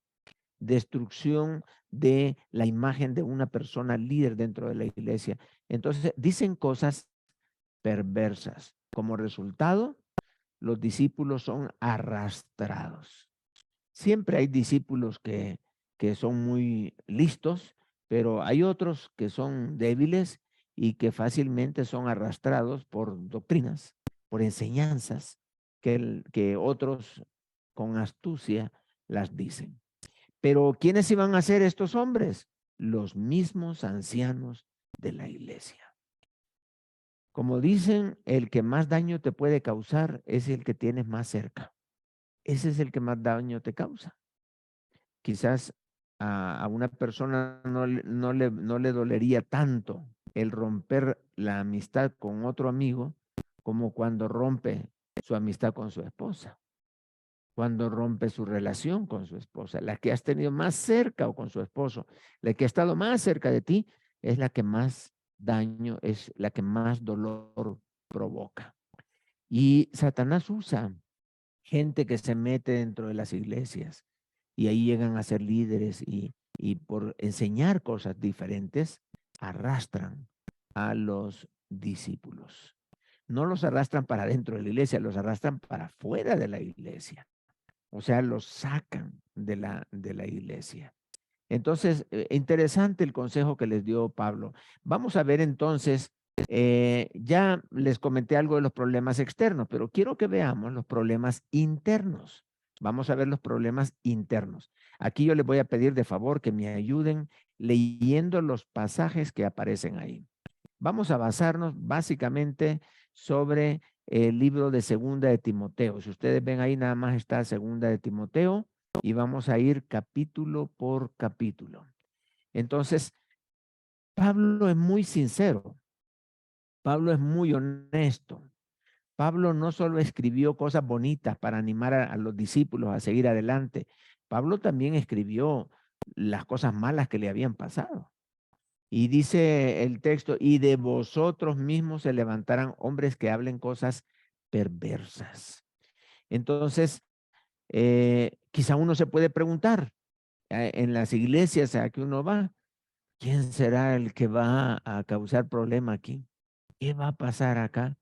destrucción de la imagen de una persona líder dentro de la iglesia. Entonces, dicen cosas perversas. Como resultado, los discípulos son arrastrados. Siempre hay discípulos que son muy listos, pero hay otros que son débiles y que fácilmente son arrastrados por doctrinas, por enseñanzas que otros con astucia las dicen. Pero ¿quiénes iban a ser estos hombres? Los mismos ancianos de la iglesia. Como dicen, el que más daño te puede causar es el que tienes más cerca. Ese es el que más daño te causa. Quizás a una persona no le dolería tanto el romper la amistad con otro amigo como cuando rompe su amistad con su esposa, cuando rompe su relación con su esposa. La que has tenido más cerca o con su esposo, la que ha estado más cerca de ti es la que más daño, es la que más dolor provoca. Y Satanás usa gente que se mete dentro de las iglesias y ahí llegan a ser líderes y por enseñar cosas diferentes arrastran a los discípulos. No los arrastran para dentro de la iglesia, los arrastran para fuera de la iglesia. O sea, los sacan de la iglesia. Entonces, interesante el consejo que les dio Pablo. Vamos a ver entonces, ya les comenté algo de los problemas externos, pero quiero que veamos los problemas internos. Vamos a ver los problemas internos. Aquí yo les voy a pedir de favor que me ayuden leyendo los pasajes que aparecen ahí. Vamos a basarnos básicamente sobre el libro de Segunda de Timoteo. Si ustedes ven ahí, nada más está Segunda de Timoteo y vamos a ir capítulo por capítulo. Entonces, Pablo es muy sincero. Pablo es muy honesto. Pablo no solo escribió cosas bonitas para animar a los discípulos a seguir adelante. Pablo también escribió las cosas malas que le habían pasado. Y dice el texto, y de vosotros mismos se levantarán hombres que hablen cosas perversas. Entonces, quizá uno se puede preguntar, en las iglesias a que uno va, ¿quién será el que va a causar problema aquí? ¿Qué va a pasar acá?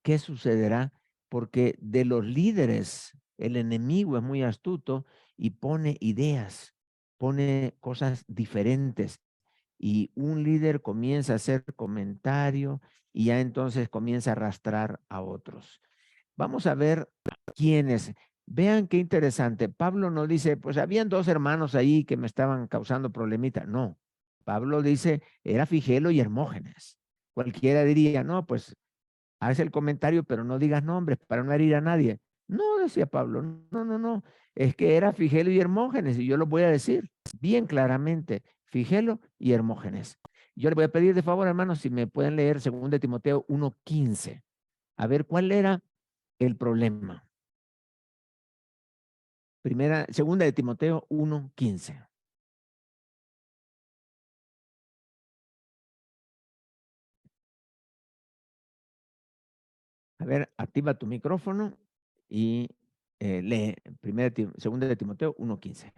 ¿Qué sucederá? Porque de los líderes, el enemigo es muy astuto y pone ideas, pone cosas diferentes. Y un líder comienza a hacer comentario y ya entonces comienza a arrastrar a otros. Vamos a ver quiénes. Vean qué interesante. Pablo no dice, pues habían dos hermanos ahí que me estaban causando problemita. No. Pablo dice, era Figelo y Hermógenes. Cualquiera diría, no, pues haz el comentario, pero no digas nombres para no herir a nadie. No, decía Pablo, no, no, no. Es que era Figelo y Hermógenes y yo lo voy a decir bien claramente. Figelo y Hermógenes. Yo le voy a pedir de favor, hermanos, si me pueden leer 2 Timoteo 1:15. A ver cuál era el problema. Segunda de Timoteo 1:15. A ver, activa tu micrófono y lee Segunda de Timoteo 1:15.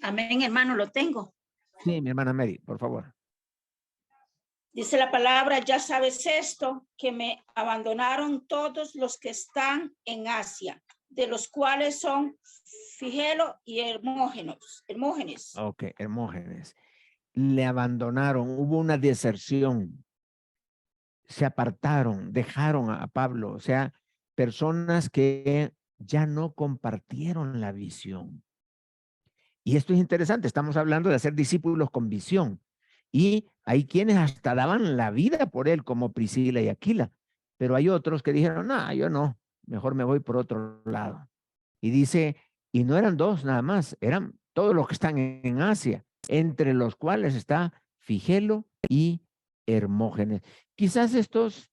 Amén, hermano, lo tengo. Sí, mi hermana Mary, por favor. Dice la palabra, ya sabes esto, que me abandonaron todos los que están en Asia, de los cuales son Figelo y Hermógenes. Ok, Hermógenes. Le abandonaron, hubo una deserción, se apartaron, dejaron a Pablo, o sea, personas que ya no compartieron la visión. Y esto es interesante, estamos hablando de hacer discípulos con visión. Y hay quienes hasta daban la vida por él, como Priscila y Aquila, Pero hay otros que dijeron, no, yo no, mejor me voy por otro lado. Y dice, y no eran dos nada más, eran todos los que están en Asia, entre los cuales está Figelo y Hermógenes. Quizás estos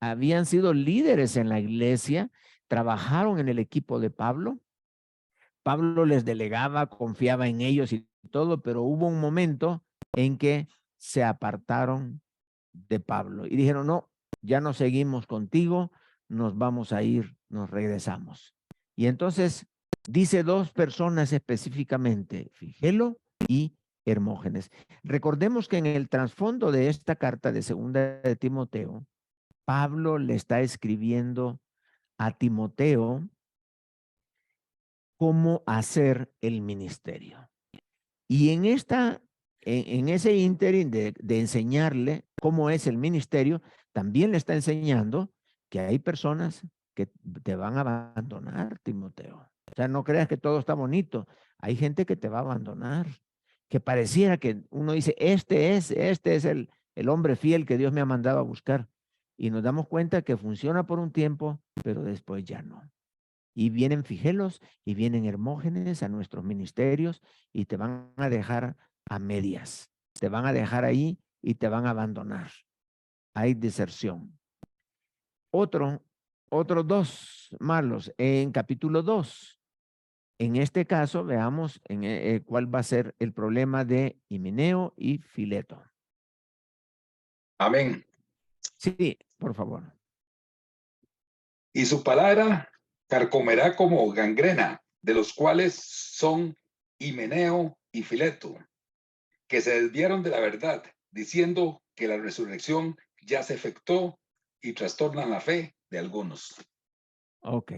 habían sido líderes en la iglesia, trabajaron en el equipo de Pablo. Pablo les delegaba, confiaba en ellos y todo, pero hubo un momento en que se apartaron de Pablo y dijeron, no, ya no seguimos contigo, nos vamos a ir, nos regresamos. Y entonces dice dos personas específicamente, Figelo y Hermógenes. Recordemos que en el trasfondo de esta carta de segunda de Timoteo, Pablo le está escribiendo a Timoteo cómo hacer el ministerio. Y en ese ínterin de enseñarle cómo es el ministerio, también le está enseñando que hay personas que te van a abandonar, Timoteo. O sea, no creas que todo está bonito. Hay gente que te va a abandonar, que pareciera que uno dice, este es el hombre fiel que Dios me ha mandado a buscar. Y nos damos cuenta que funciona por un tiempo, pero después ya no. Y vienen Figelos y vienen Hermógenes a nuestros ministerios y te van a dejar a medias. Te van a dejar ahí y te van a abandonar. Hay deserción. Otros dos malos en capítulo 2. En este caso, veamos cuál va a ser el problema de Himeneo y Fileto. Amén. Sí, por favor. Y su palabra carcomerá como gangrena, de los cuales son Himeneo y Fileto, que se desviaron de la verdad, diciendo que la resurrección ya se efectuó y trastornan la fe de algunos. Ok.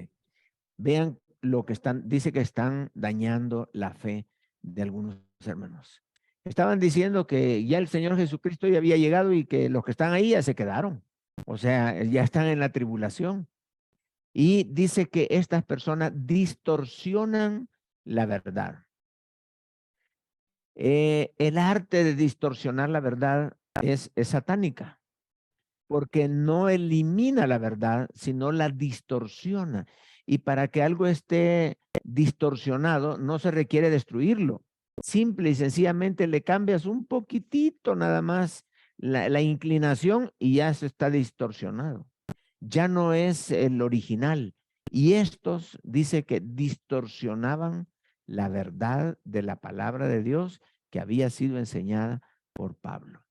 Vean lo que dice que están dañando la fe de algunos hermanos. Estaban diciendo que ya el Señor Jesucristo ya había llegado y que los que están ahí ya se quedaron. O sea, ya están en la tribulación. Y dice que estas personas distorsionan la verdad. El arte de distorsionar la verdad es satánica, porque no elimina la verdad, sino la distorsiona. Y para que algo esté distorsionado, no se requiere destruirlo. Simple y sencillamente le cambias un poquitito nada más la inclinación y ya se está distorsionado. Ya no es el original. Y estos dice que distorsionaban la verdad de la palabra de Dios que había sido enseñada por Pablo.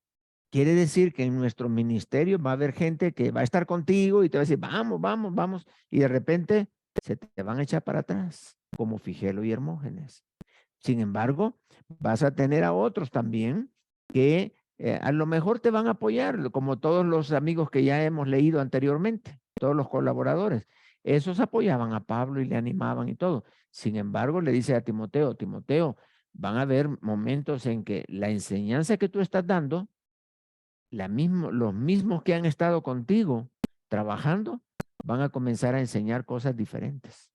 Quiere decir que en nuestro ministerio va a haber gente que va a estar contigo y te va a decir, vamos, vamos, vamos. Y de repente se te van a echar para atrás, como Figelo y Hermógenes. Sin embargo, vas a tener a otros también que a lo mejor te van a apoyar, como todos los amigos que ya hemos leído anteriormente, todos los colaboradores. Esos apoyaban a Pablo y le animaban y todo. Sin embargo, le dice a Timoteo, Timoteo, van a haber momentos en que la enseñanza que tú estás dando, los mismos que han estado contigo trabajando, van a comenzar a enseñar cosas diferentes.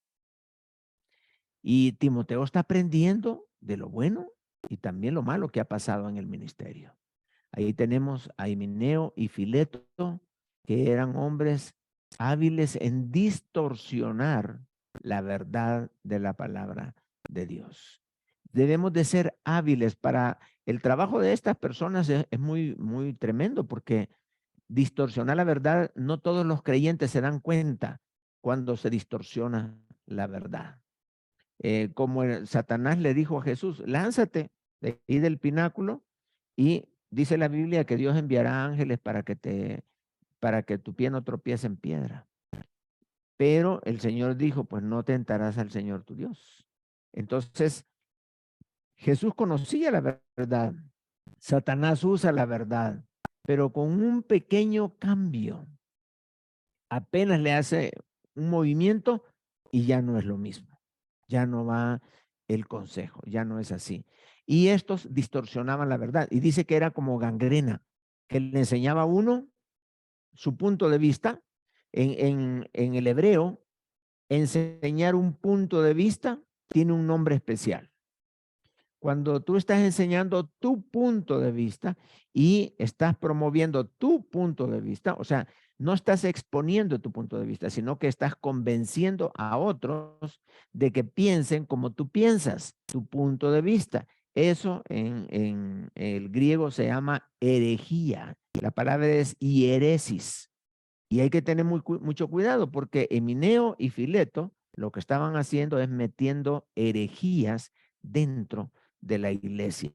Y Timoteo está aprendiendo de lo bueno y también lo malo que ha pasado en el ministerio. Ahí tenemos a Himeneo y Fileto, que eran hombres hábiles en distorsionar la verdad de la palabra de Dios. Debemos de ser hábiles para el trabajo de estas personas. Es muy, muy tremendo porque distorsionar la verdad, no todos los creyentes se dan cuenta cuando se distorsiona la verdad. Como Satanás le dijo a Jesús, lánzate de ahí del pináculo, y dice la Biblia que Dios enviará ángeles para que tu pie no tropiece en piedra. Pero el Señor dijo, pues no tentarás al Señor tu Dios. Entonces, Jesús conocía la verdad. Satanás usa la verdad, pero con un pequeño cambio. Apenas le hace un movimiento y ya no es lo mismo. Ya no va el consejo, ya no es así. Y estos distorsionaban la verdad. Y dice que era como gangrena, que le enseñaba a uno su punto de vista. En el hebreo, enseñar un punto de vista tiene un nombre especial. Cuando tú estás enseñando tu punto de vista y estás promoviendo tu punto de vista, o sea, no estás exponiendo tu punto de vista, sino que estás convenciendo a otros de que piensen como tú piensas, tu punto de vista. Eso en el griego se llama herejía. La palabra es hieresis. Y hay que tener mucho cuidado porque Emineo y Fileto lo que estaban haciendo es metiendo herejías dentro de la iglesia.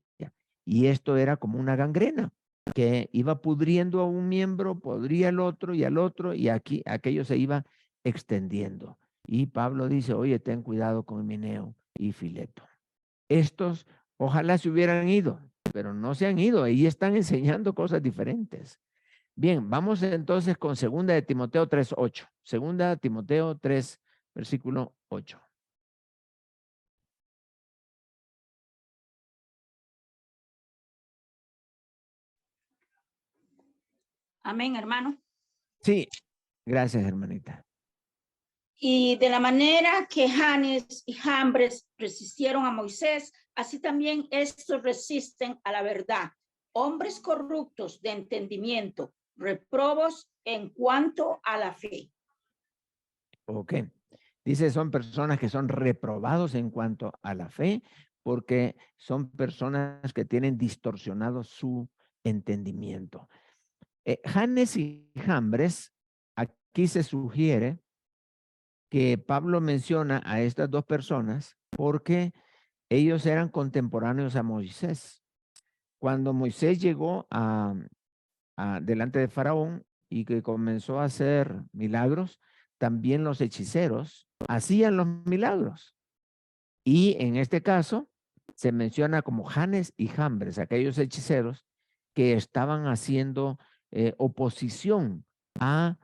Y esto era como una gangrena que iba pudriendo a un miembro, podría al otro y al otro, y aquí aquello se iba extendiendo. Y Pablo dice, oye, ten cuidado con Emineo y Fileto. Estos ojalá se hubieran ido, pero no se han ido, ahí están enseñando cosas diferentes. Bien, vamos entonces con segunda de Timoteo 3:8. Segunda de Timoteo 3, versículo 8. Amén, hermano. Sí, gracias, hermanita. Y de la manera que Janes y Jambres resistieron a Moisés, así también estos resisten a la verdad. Hombres corruptos de entendimiento, reprobos en cuanto a la fe. Ok. Dice, son personas que son reprobados en cuanto a la fe, porque son personas que tienen distorsionado su entendimiento. Janes y Jambres, aquí se sugiere que Pablo menciona a estas dos personas porque ellos eran contemporáneos a Moisés. Cuando Moisés llegó delante de Faraón y que comenzó a hacer milagros, también los hechiceros hacían los milagros. Y en este caso se menciona como Janes y Jambres, aquellos hechiceros que estaban haciendo oposición a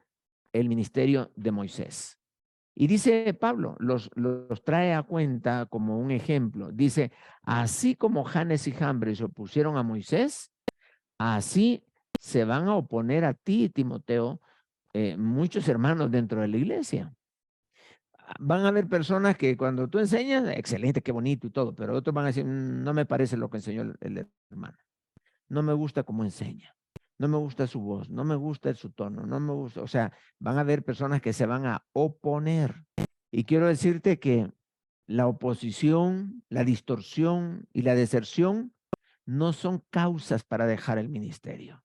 el ministerio de Moisés. Y dice Pablo, los trae a cuenta como un ejemplo. Dice, así como Janes y Jambres se opusieron a Moisés, así se van a oponer a ti, Timoteo, muchos hermanos dentro de la iglesia. Van a haber personas que cuando tú enseñas, excelente, qué bonito y todo, pero otros van a decir, no me parece lo que enseñó el hermano. No me gusta cómo enseña. No me gusta su voz, no me gusta su tono, no me gusta, o sea, van a haber personas que se van a oponer. Y quiero decirte que la oposición, la distorsión y la deserción no son causas para dejar el ministerio.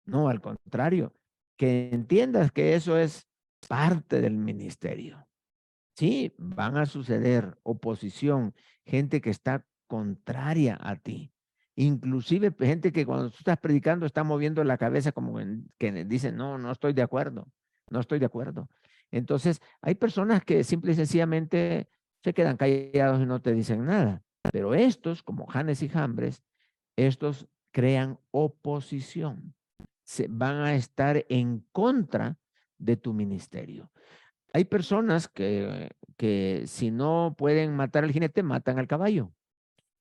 No, al contrario, que entiendas que eso es parte del ministerio. Sí, van a suceder oposición, gente que está contraria a ti. Inclusive gente que cuando tú estás predicando está moviendo la cabeza como que dicen, no, no estoy de acuerdo, no estoy de acuerdo. Entonces, hay personas que simple y sencillamente se quedan callados y no te dicen nada. Pero estos, como Janes y Jambres, estos crean oposición. Van a estar en contra de tu ministerio. Hay personas que si no pueden matar al jinete, matan al caballo.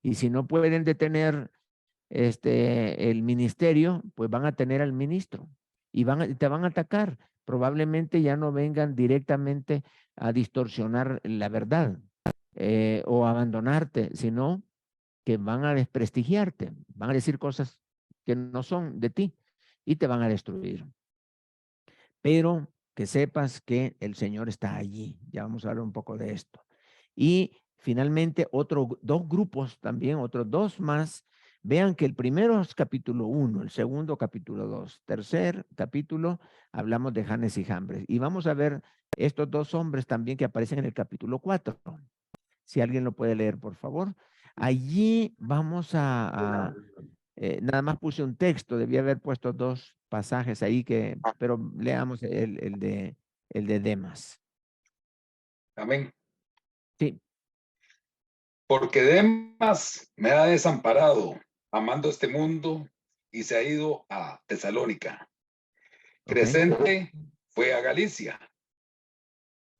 Y si no pueden detener el ministerio, pues van a tener al ministro y te van a atacar. Probablemente ya no vengan directamente a distorsionar la verdad o abandonarte, sino que van a desprestigiarte, van a decir cosas que no son de ti y te van a destruir. Pero que sepas que el Señor está allí. Ya vamos a hablar un poco de esto. Y finalmente, dos grupos también, otros dos más. Vean que el primero es capítulo 1, el segundo capítulo 2, tercer capítulo hablamos de Janes y Jambres. Y vamos a ver estos dos hombres también que aparecen en el capítulo 4. Si alguien lo puede leer, por favor. Allí vamos nada más puse un texto, debía haber puesto dos pasajes ahí pero leamos el de Demas. Amén. Sí, Porque Demas me ha desamparado, amando este mundo, y se ha ido a Tesalónica. ok, Crescente fue a Galicia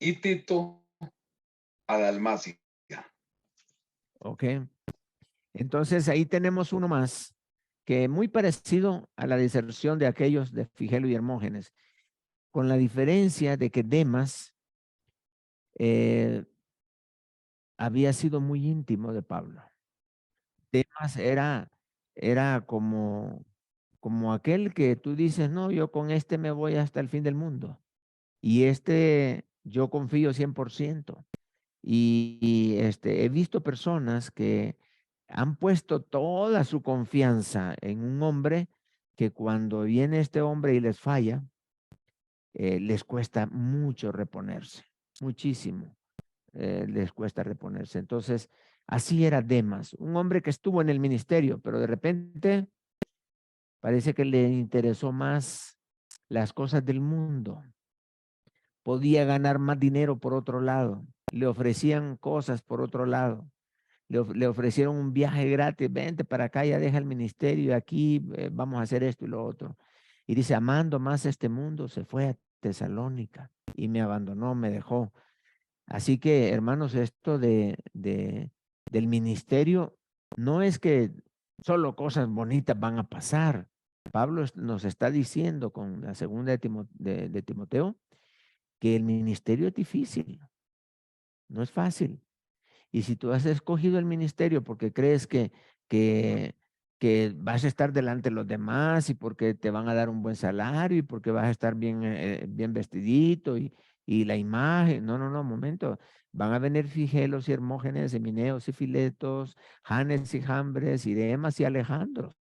y Tito a Dalmacia. ok. Entonces ahí tenemos uno más que muy parecido a la deserción de aquellos de Figelo y Hermógenes, con la diferencia de que Demas había sido muy íntimo de Pablo. Demas era como aquel que tú dices, no, yo con este me voy hasta el fin del mundo. Y yo confío 100%. He visto personas que han puesto toda su confianza en un hombre que cuando viene este hombre y les falla, les cuesta mucho reponerse, muchísimo les cuesta reponerse. Entonces, así era Demas, un hombre que estuvo en el ministerio, pero de repente parece que le interesó más las cosas del mundo. Podía ganar más dinero por otro lado. Le ofrecían cosas por otro lado. Le ofrecieron un viaje gratis. Vente para acá, ya deja el ministerio. Aquí vamos a hacer esto y lo otro. Y dice, amando más este mundo, se fue a Tesalónica y me abandonó, me dejó. Así que, hermanos, esto del ministerio no es que solo cosas bonitas van a pasar. Pablo nos está diciendo con la segunda de Timoteo que el ministerio es difícil, no es fácil. Y si tú has escogido el ministerio porque crees que, que vas a estar delante de los demás y porque te van a dar un buen salario y porque vas a estar bien vestidito y la imagen, no, momento. Van a venir Figelos y Hermógenes, Emineos y Filetos, Janes y Jambres y Demas y Alejandros,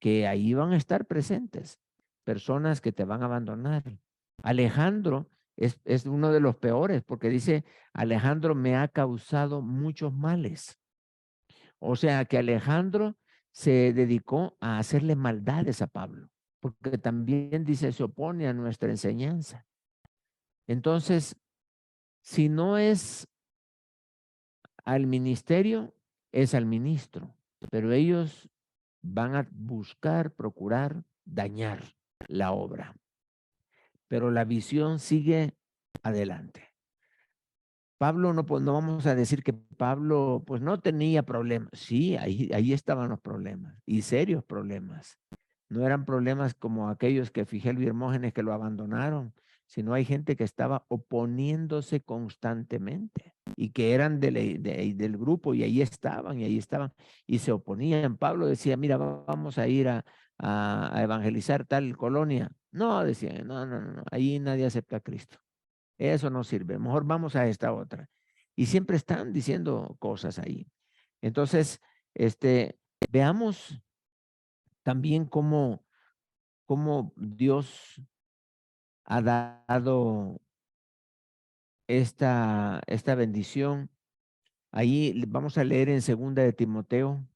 que ahí van a estar presentes, personas que te van a abandonar. Alejandro es uno de los peores porque dice, Alejandro me ha causado muchos males. O sea que Alejandro se dedicó a hacerle maldades a Pablo, porque también dice, se opone a nuestra enseñanza. Entonces, si no es al ministerio, es al ministro, pero ellos van a buscar, procurar dañar la obra, pero la visión sigue adelante. Pablo, no vamos a decir que Pablo pues no tenía problemas. Sí, ahí estaban los problemas y serios problemas. No eran problemas como aquellos que Figelo y Hermógenes que lo abandonaron, sino hay gente que estaba oponiéndose constantemente y que eran del grupo y ahí estaban y se oponían. Pablo decía, mira, vamos a ir a evangelizar tal colonia. No, decían, no, ahí nadie acepta a Cristo. Eso no sirve. Mejor vamos a esta otra. Y siempre están diciendo cosas ahí. Entonces, veamos también cómo Dios ha dado esta bendición. Ahí vamos a leer en segunda de Timoteo,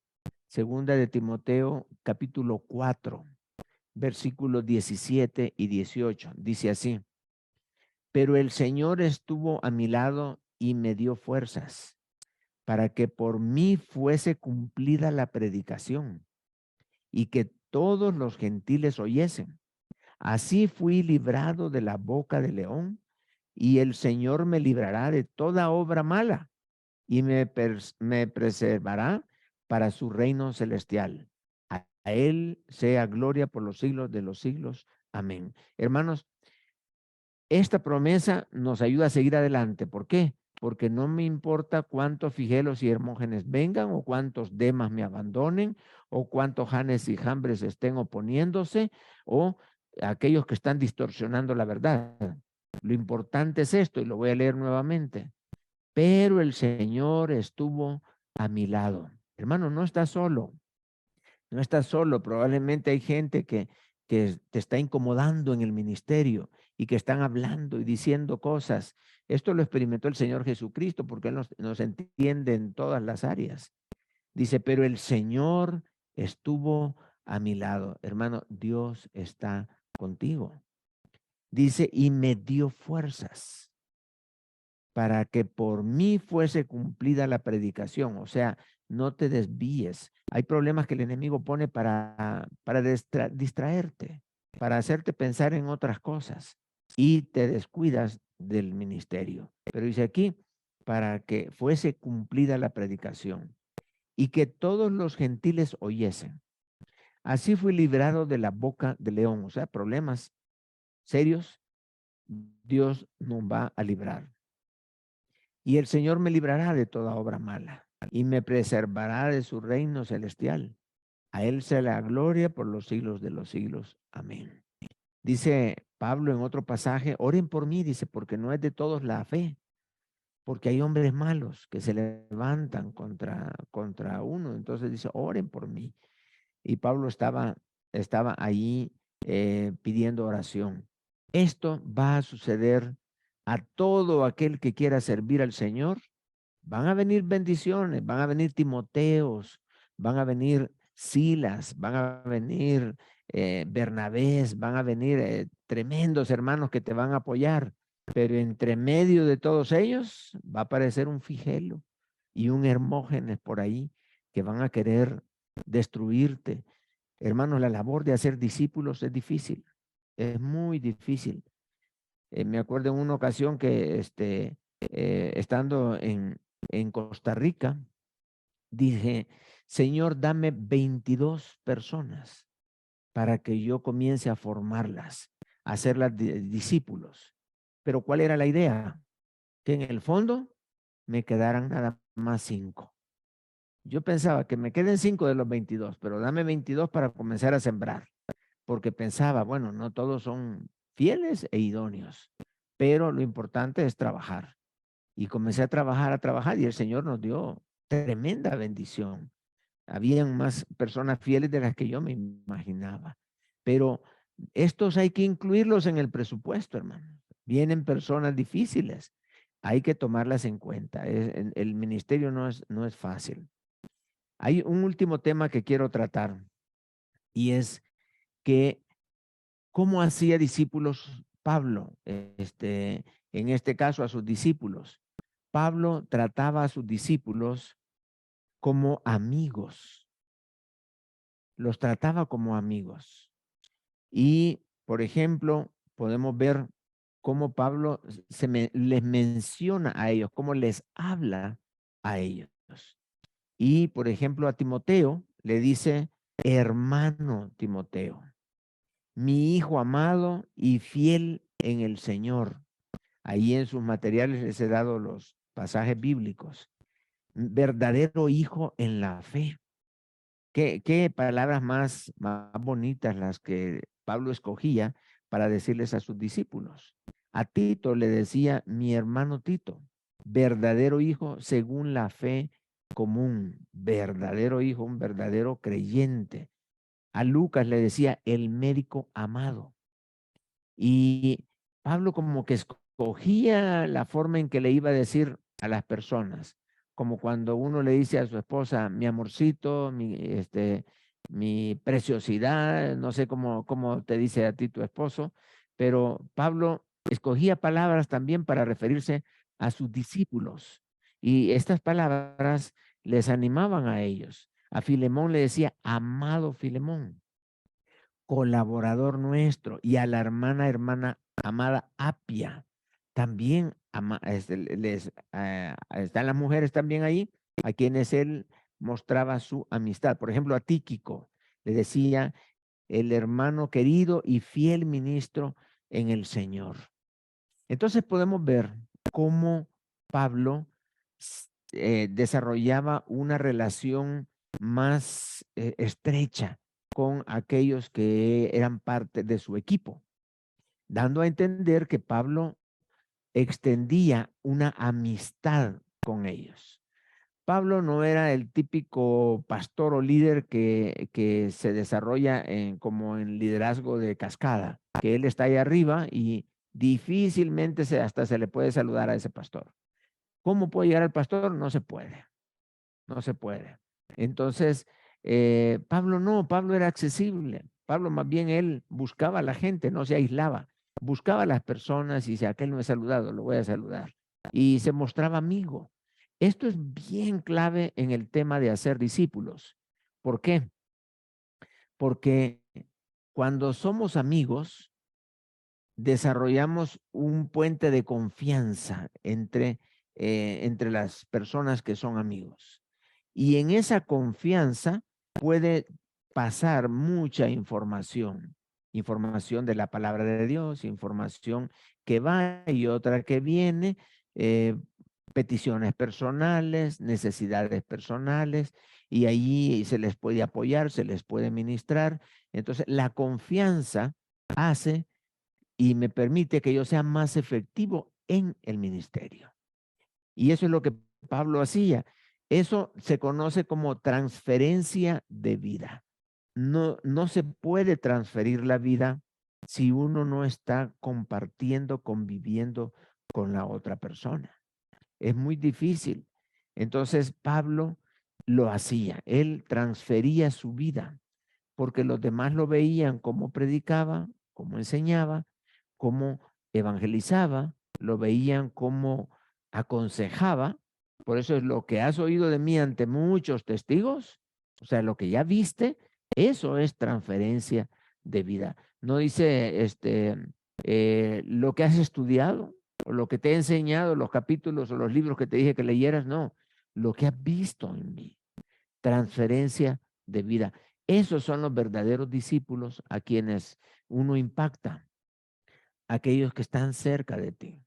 capítulo 4, versículos 17 y 18. Dice así, pero el Señor estuvo a mi lado y me dio fuerzas para que por mí fuese cumplida la predicación y que todos los gentiles oyesen. Así fui librado de la boca del león y el Señor me librará de toda obra mala y me preservará para su reino celestial. A él sea gloria por los siglos de los siglos. Amén. Hermanos, esta promesa nos ayuda a seguir adelante. ¿Por qué? Porque no me importa cuántos Figelos y Hermógenes vengan o cuántos Demas me abandonen o cuántos Janes y Jambres estén oponiéndose o aquellos que están distorsionando la verdad. Lo importante es esto y lo voy a leer nuevamente. Pero el Señor estuvo a mi lado. Hermano, no estás solo. No estás solo. Probablemente hay gente que te está incomodando en el ministerio y que están hablando y diciendo cosas. Esto lo experimentó el Señor Jesucristo porque Él nos entiende en todas las áreas. Dice, pero el Señor estuvo a mi lado. Hermano, Dios está contigo. Dice, y me dio fuerzas para que por mí fuese cumplida la predicación. O sea, no te desvíes. Hay problemas que el enemigo pone para distraerte, para hacerte pensar en otras cosas y te descuidas del ministerio. Pero dice aquí, para que fuese cumplida la predicación y que todos los gentiles oyesen. Así fui librado de la boca del león. O sea, problemas serios, Dios nos va a librar. Y el Señor me librará de toda obra mala. y me preservará de su reino celestial. A él sea la gloria por los siglos de los siglos. Amén. Dice Pablo en otro pasaje, oren por mí, dice, porque no es de todos la fe, porque hay hombres malos que se levantan contra uno. Entonces dice, oren por mí. Y Pablo estaba ahí pidiendo oración. Esto va a suceder a todo aquel que quiera servir al Señor. Van a venir bendiciones, van a venir Timoteos, van a venir Silas, van a venir Bernabés, van a venir tremendos hermanos que te van a apoyar. Pero entre medio de todos ellos va a aparecer un Figelo y un Hermógenes por ahí que van a querer destruirte. Hermanos, la labor de hacer discípulos es difícil, es muy difícil. Me acuerdo en una ocasión que estando en Costa Rica, dije, Señor, dame 22 personas para que yo comience a formarlas, a hacerlas discípulos. Pero ¿cuál era la idea? Que en el fondo me quedaran nada más 5. Yo pensaba que me queden 5 de los 22, pero dame 22 para comenzar a sembrar, porque pensaba, bueno, no todos son fieles e idóneos, pero lo importante es trabajar. Y comencé a trabajar, y el Señor nos dio tremenda bendición. Habían más personas fieles de las que yo me imaginaba, pero estos hay que incluirlos en el presupuesto, hermano. Vienen personas difíciles, hay que tomarlas en cuenta. El ministerio no es fácil. Hay un último tema que quiero tratar, y es que cómo hacía discípulos Pablo, en este caso a sus discípulos. Pablo trataba a sus discípulos como amigos, los trataba como amigos. Y, por ejemplo, podemos ver cómo Pablo les menciona a ellos, cómo les habla a ellos. Y, por ejemplo, a Timoteo le dice, hermano Timoteo, mi hijo amado y fiel en el Señor. Ahí en sus materiales les he dado los pasajes bíblicos. Verdadero hijo en la fe. Qué palabras más bonitas las que Pablo escogía para decirles a sus discípulos. A Tito le decía, mi hermano Tito, verdadero hijo según la fe común, verdadero hijo, un verdadero creyente. A Lucas le decía, el médico amado. Y Pablo como que escogía la forma en que le iba a decir a las personas, como cuando uno le dice a su esposa, mi amorcito, mi preciosidad, no sé cómo te dice a ti tu esposo, pero Pablo escogía palabras también para referirse a sus discípulos. Y estas palabras les animaban a ellos. A Filemón le decía, amado Filemón, colaborador nuestro, y a la hermana amada Apia. También están las mujeres también ahí, a quienes él mostraba su amistad. Por ejemplo, a Tíquico le decía, el hermano querido y fiel ministro en el Señor. Entonces podemos ver cómo Pablo desarrollaba una relación más estrecha con aquellos que eran parte de su equipo, dando a entender que Pablo extendía una amistad con ellos. Pablo no era el típico pastor o líder que se desarrolla como en liderazgo de cascada, que él está ahí arriba y difícilmente hasta se le puede saludar a ese pastor. ¿Cómo puede llegar al pastor? No se puede, no se puede. Entonces, Pablo era accesible. Pablo más bien él buscaba a la gente, no se aislaba, buscaba a las personas y si aquel no he saludado, lo voy a saludar. Y se mostraba amigo. Esto es bien clave en el tema de hacer discípulos. ¿Por qué? Porque cuando somos amigos, desarrollamos un puente de confianza entre las personas que son amigos. Y en esa confianza puede pasar mucha información de la palabra de Dios, información que va y otra que viene, peticiones personales, necesidades personales, y allí se les puede apoyar, se les puede ministrar. Entonces, la confianza hace y me permite que yo sea más efectivo en el ministerio. Y eso es lo que Pablo hacía. Eso se conoce como transferencia de vida. No se puede transferir la vida si uno no está compartiendo, conviviendo con la otra persona. Es muy difícil. Entonces Pablo lo hacía. Él transfería su vida porque los demás lo veían cómo predicaba, cómo enseñaba, cómo evangelizaba, lo veían cómo aconsejaba. Por eso es lo que has oído de mí ante muchos testigos, o sea, lo que ya viste, eso es transferencia de vida. No dice lo que has estudiado o lo que te he enseñado, los capítulos o los libros que te dije que leyeras, no, lo que has visto en mí, transferencia de vida. Esos son los verdaderos discípulos a quienes uno impacta, aquellos que están cerca de ti.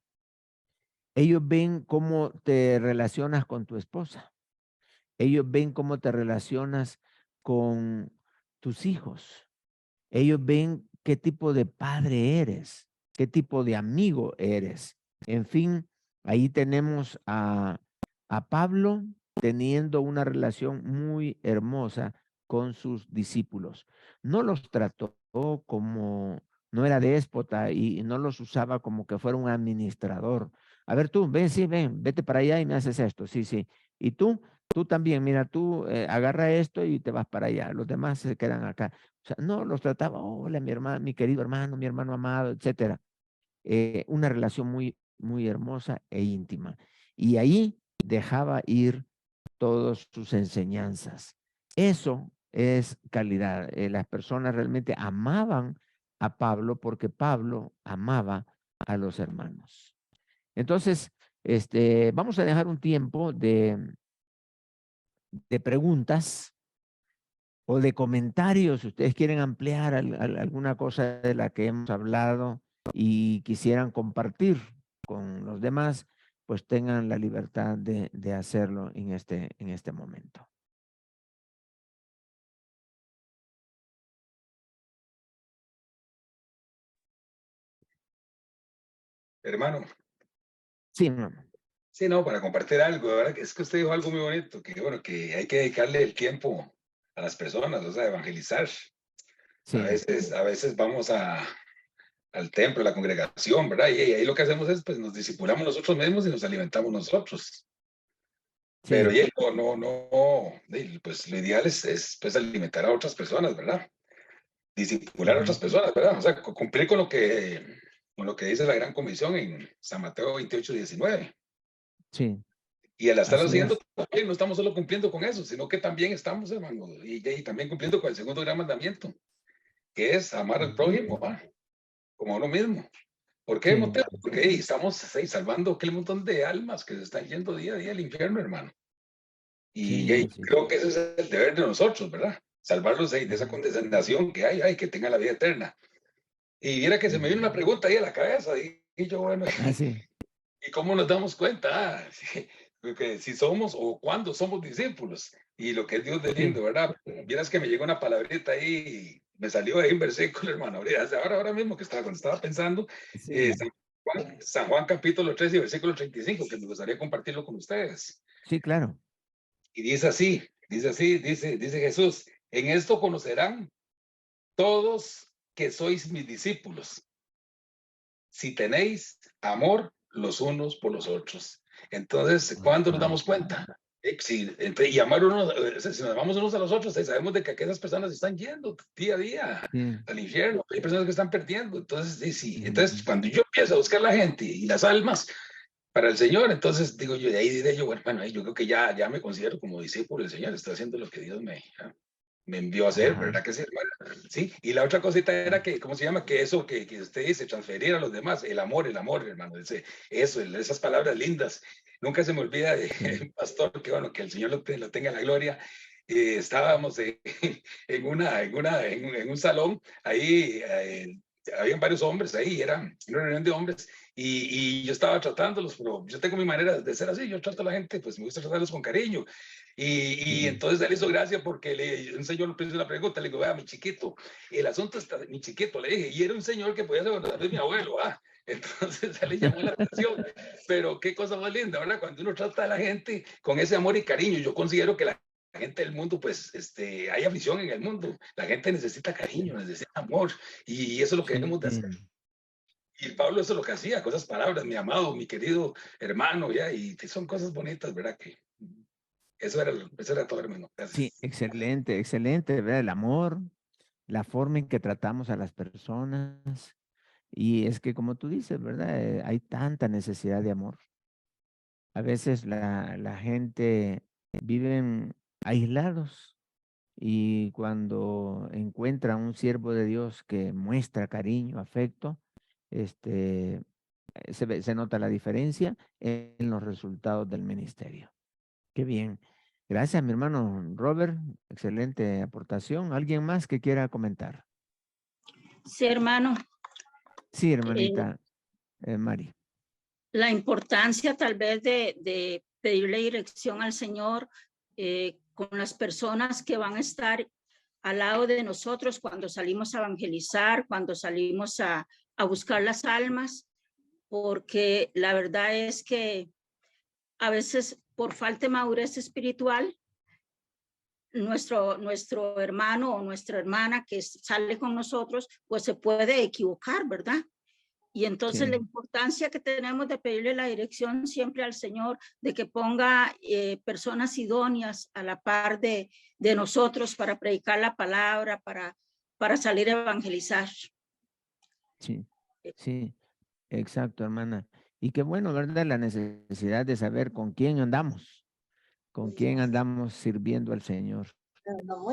Ellos ven cómo te relacionas con tu esposa. Ellos ven cómo te relacionas con tus hijos. Ellos ven qué tipo de padre eres, qué tipo de amigo eres. En fin, ahí tenemos a Pablo teniendo una relación muy hermosa con sus discípulos. No los trató como, no era déspota y no los usaba como que fuera un administrador. A ver tú, ven, sí, ven, vete para allá y me haces esto, sí, sí. Y tú también, mira, tú agarra esto y te vas para allá. Los demás se quedan acá. O sea, no los trataba, hola, mi hermano, mi querido hermano, mi hermano amado, etcétera. Una relación muy, muy hermosa e íntima. Y ahí dejaba ir todas sus enseñanzas. Eso es calidad. Las personas realmente amaban a Pablo porque Pablo amaba a los hermanos. Entonces, vamos a dejar un tiempo de preguntas o de comentarios. Si ustedes quieren ampliar alguna cosa de la que hemos hablado y quisieran compartir con los demás, pues tengan la libertad de hacerlo en este momento. Hermano, Sí, mamá. sí, no, para compartir algo, ¿verdad? Es que usted dijo algo muy bonito, que bueno, que hay que dedicarle el tiempo a las personas, o sea, evangelizar. Sí, A veces vamos al templo, a la congregación, ¿verdad? Y ahí lo que hacemos es, pues, nos discipulamos nosotros mismos y nos alimentamos nosotros. Pero sí. y pues lo ideal es pues alimentar a otras personas, ¿verdad? Discipular a Ujú. otras personas, ¿verdad? O sea, cumplir con lo que dice la Gran Comisión en San Mateo 28:19. Sí, Y al estarlo así haciendo, es. también no estamos solo cumpliendo con eso, sino que también estamos, hermano, y también cumpliendo con el segundo gran mandamiento, que es amar al Ujú. prójimo, ¿va? Como a uno mismo. ¿Por qué Sí, motivo? Porque estamos salvando aquel montón de almas que se están yendo día a día al infierno, hermano. Y sí, así es. creo que ese es el deber de nosotros, ¿verdad? Salvarlos de esa Ujú. condenación que hay, que tengan la vida eterna. Y viera que se me Ujú. viene una pregunta ahí a la cabeza, y yo, bueno, Así. ¿y cómo nos damos cuenta? Sí, porque si somos o cuándo somos discípulos. Y lo que es Dios de Sí, lindo, ¿verdad? Vieras que me llegó una palabrita ahí, me salió ahí un versículo, hermano. Ahora mismo que cuando estaba pensando, sí, San Juan capítulo 3 y versículo 35, que me gustaría compartirlo con ustedes. sí, claro. Y dice Jesús, en esto conocerán todos que sois mis discípulos, si tenéis amor los unos por los otros. Entonces, ¿cuándo nos Ajá. damos cuenta? Y amar uno, si nos amamos unos a los otros, sabemos de que aquellas personas están yendo día a día Sí. al infierno, hay personas que están perdiendo. Entonces, sí, entonces Ujú. cuando yo empiezo a buscar la gente y las almas para el Señor, entonces digo yo, de ahí diré yo, bueno, yo creo que ya me considero como discípulo del Señor, estoy haciendo lo que Dios me envió a hacer, Ajá. ¿verdad que sí, hermano? Sí, y la otra cosita era que, ¿cómo se llama? Que eso que usted dice, transferir a los demás, el amor, hermano, esas palabras lindas. Nunca se me olvida de Sí. un pastor, que bueno, que el Señor lo tenga en la gloria. Estábamos en un salón, ahí habían varios hombres ahí, era una reunión de hombres, y yo estaba tratándolos, pero yo tengo mi manera de ser así, yo trato a la gente, pues me gusta tratarlos con cariño. Y entonces él hizo gracia porque un señor le hizo la pregunta, le digo, vea, mi chiquito, el asunto está, mi chiquito, le dije, y era un señor que podía ser de mi abuelo, entonces él le llamó la atención, pero qué cosa más linda, ¿verdad? Cuando uno trata a la gente con ese amor y cariño, yo considero que la gente del mundo, pues, hay afición en el mundo, la gente necesita cariño, necesita amor, y eso es lo que debemos de hacer. Y Pablo eso es lo que hacía, con esas palabras, mi amado, mi querido hermano, ya, y son cosas bonitas, ¿verdad? Que eso era todo, hermano. Gracias. Sí, excelente, excelente, ¿verdad? El amor, la forma en que tratamos a las personas. Y es que como tú dices, ¿verdad? Hay tanta necesidad de amor. A veces la gente viven aislados y cuando encuentra un siervo de Dios que muestra cariño, afecto, se nota la diferencia en los resultados del ministerio. Qué bien. Gracias, mi hermano Robert. Excelente aportación. ¿Alguien más que quiera comentar? Sí, hermano. Sí, hermanita Mari. La importancia tal vez de pedirle dirección al Señor con las personas que van a estar al lado de nosotros cuando salimos a evangelizar, cuando salimos a buscar las almas, porque la verdad es que a veces por falta de madurez espiritual, nuestro hermano o nuestra hermana que sale con nosotros, pues se puede equivocar, ¿verdad? Y entonces Sí. la importancia que tenemos de pedirle la dirección siempre al Señor, de que ponga personas idóneas a la par de nosotros para predicar la palabra, para salir a evangelizar. Sí, sí, exacto, hermana. Y qué bueno, ¿verdad? La necesidad de saber con quién andamos sirviendo al Señor.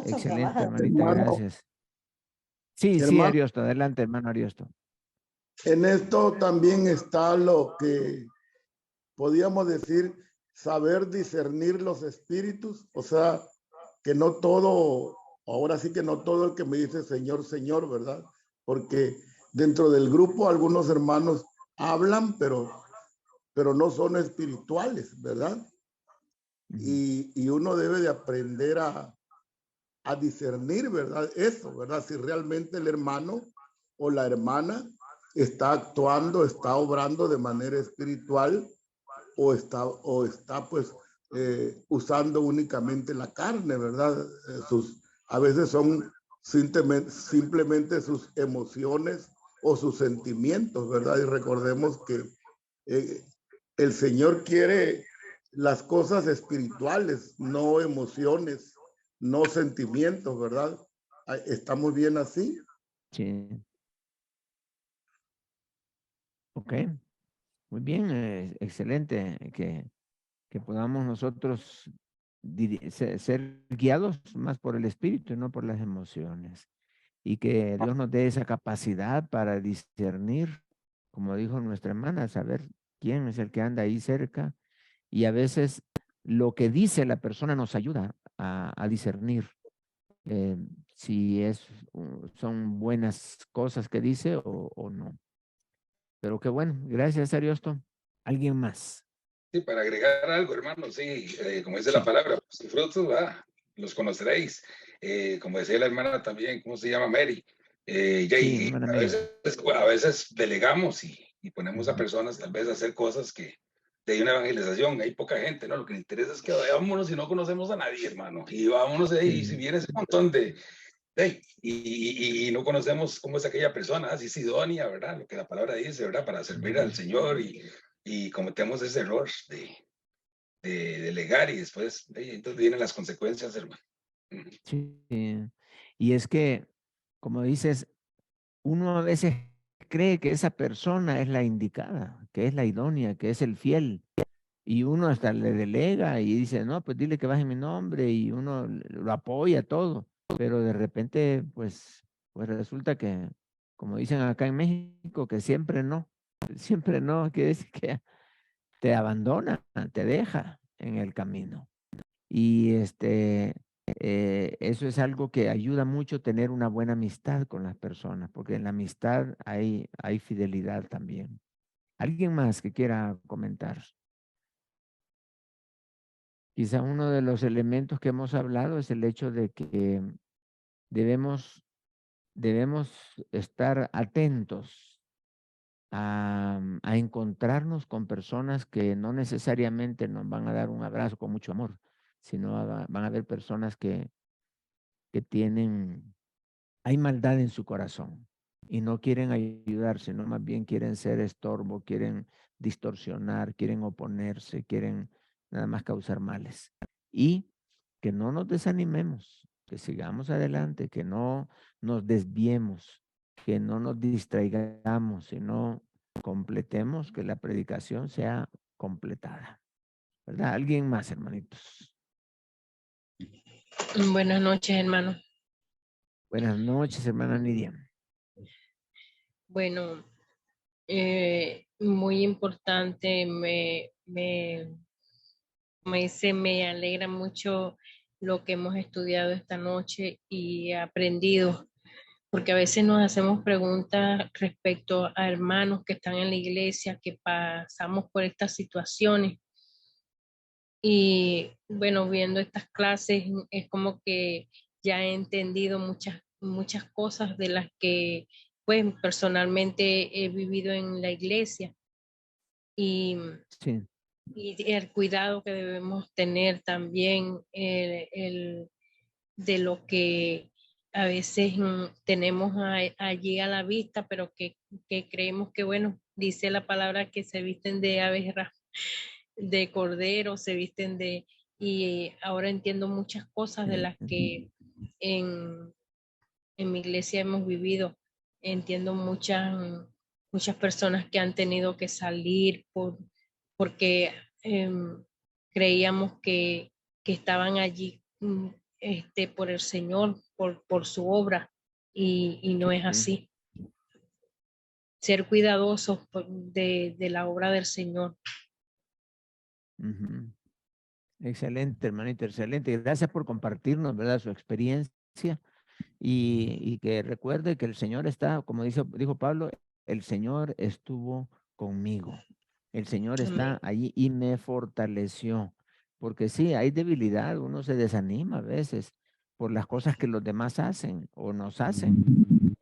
Excelente, hermanita, Hermano, gracias. Sí, sí, hermano, Ariosto, adelante, hermano Ariosto. en esto también está lo que podríamos decir, saber discernir los espíritus, o sea, que no todo, ahora sí que no todo el que me dice Señor, Señor, ¿verdad? Porque dentro del grupo algunos hermanos hablan, pero no son espirituales, ¿verdad? Y uno debe de aprender a discernir, ¿verdad? Eso, ¿verdad? Si realmente el hermano o la hermana está actuando, está obrando de manera espiritual o está pues usando únicamente la carne, ¿verdad? A veces son simplemente sus emociones o sus sentimientos, ¿verdad? Y recordemos que el Señor quiere las cosas espirituales, no emociones, no sentimientos, ¿verdad? ¿Estamos bien así? Sí. Ok, muy bien, excelente que podamos nosotros ser guiados más por el espíritu y no por las emociones. Y que Dios nos dé esa capacidad para discernir, como dijo nuestra hermana, saber quién es el que anda ahí cerca. Y a veces lo que dice la persona nos ayuda a discernir eh, si son buenas cosas que dice o no. Pero qué bueno, gracias, Ariosto. ¿Alguien más? Sí, para agregar algo, hermano, sí, como dice la Sí, palabra, sus frutos, los conoceréis. Como decía la hermana también, ¿cómo se llama? Mary. sí, Y hermana Mary. a veces delegamos y ponemos a personas tal vez a hacer cosas que de una evangelización, hay poca gente, ¿no? Lo que me interesa es que vámonos y no conocemos a nadie, hermano. Y vámonos ahí, y si Sí, viene ese montón y no conocemos cómo es aquella persona, así es idónea, ¿verdad? Lo que la palabra dice, ¿verdad? Para servir al Señor y cometemos ese error de delegar y después entonces vienen las consecuencias, hermano. sí. Y es que, como dices, uno a veces cree que esa persona es la indicada, que es la idónea, que es el fiel. Y uno hasta le delega y dice, no, pues dile que baje mi nombre y uno lo apoya todo. Pero de repente, pues resulta que, como dicen acá en México, que siempre no, quiere decir que te abandona, te deja en el camino. Y eso es algo que ayuda mucho tener una buena amistad con las personas, porque en la amistad hay fidelidad también. ¿Alguien más que quiera comentar? Quizá uno de los elementos que hemos hablado es el hecho de que debemos estar atentos a encontrarnos con personas que no necesariamente nos van a dar un abrazo con mucho amor, sino van a haber personas que hay maldad en su corazón y no quieren ayudar, sino más bien quieren ser estorbo, quieren distorsionar, quieren oponerse, quieren nada más causar males. Y que no nos desanimemos, que sigamos adelante, que no nos desviemos, que no nos distraigamos, sino completemos, que la predicación sea completada. ¿Verdad? ¿Alguien más, hermanitos? Buenas noches, hermano. Buenas noches, hermana Nidia. Bueno, muy importante, me alegra mucho lo que hemos estudiado esta noche y aprendido, porque a veces nos hacemos preguntas respecto a hermanos que están en la iglesia, que pasamos por estas situaciones. Y bueno, viendo estas clases es como que ya he entendido muchas cosas de las que pues personalmente he vivido en la iglesia y, Sí. y el cuidado que debemos tener también de lo que a veces tenemos allí a la vista, pero que creemos que, bueno, dice la palabra que se visten de aves de cordero, se visten y ahora entiendo muchas cosas de las que en, en mi iglesia hemos vivido. Entiendo muchas personas que han tenido que salir porque creíamos que estaban allí por el Señor, por su obra, y no es así. Ser cuidadosos de la obra del Señor. Ujú. Excelente, hermanito, excelente. Gracias por compartirnos, ¿verdad? Su experiencia y que recuerde que el Señor está, como dijo Pablo, el Señor estuvo conmigo. El Señor está Amén. allí y me fortaleció. Porque sí, hay debilidad, uno se desanima a veces por las cosas que los demás hacen o nos hacen.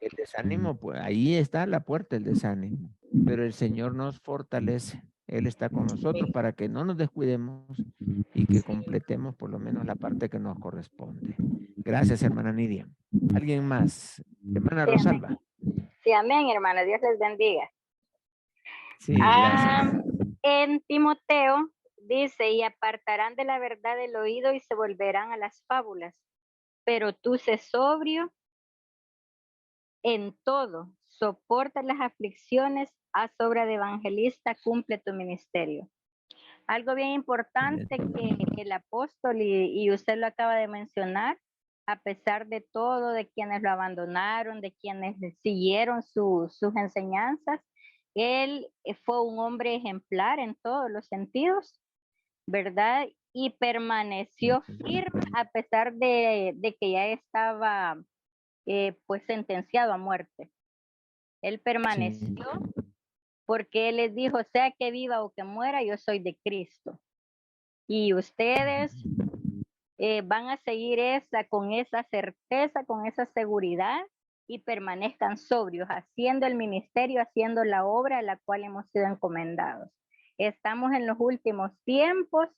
El desánimo, pues ahí está la puerta, el desánimo. Pero el Señor nos fortalece. Él está con nosotros para que no nos descuidemos y que completemos por lo menos la parte que nos corresponde. Gracias, hermana Nidia. ¿Alguien más? Hermana Sí, Rosalba. amén. Sí, amén, hermana. Dios les bendiga. Sí, gracias. En Timoteo dice, y apartarán de la verdad el oído y se volverán a las fábulas. Pero tú sé sobrio en todo, soporta las aflicciones, haz obra de evangelista, cumple tu ministerio. Algo bien importante que el apóstol, y usted lo acaba de mencionar, a pesar de todo, de quienes lo abandonaron, de quienes siguieron sus enseñanzas, él fue un hombre ejemplar en todos los sentidos, ¿verdad? Y permaneció firme a pesar de que ya estaba pues sentenciado a muerte. Él permaneció porque él les dijo, sea que viva o que muera, yo soy de Cristo. Y ustedes van a seguir con esa certeza, con esa seguridad y permanezcan sobrios, haciendo el ministerio, haciendo la obra a la cual hemos sido encomendados. Estamos en los últimos tiempos,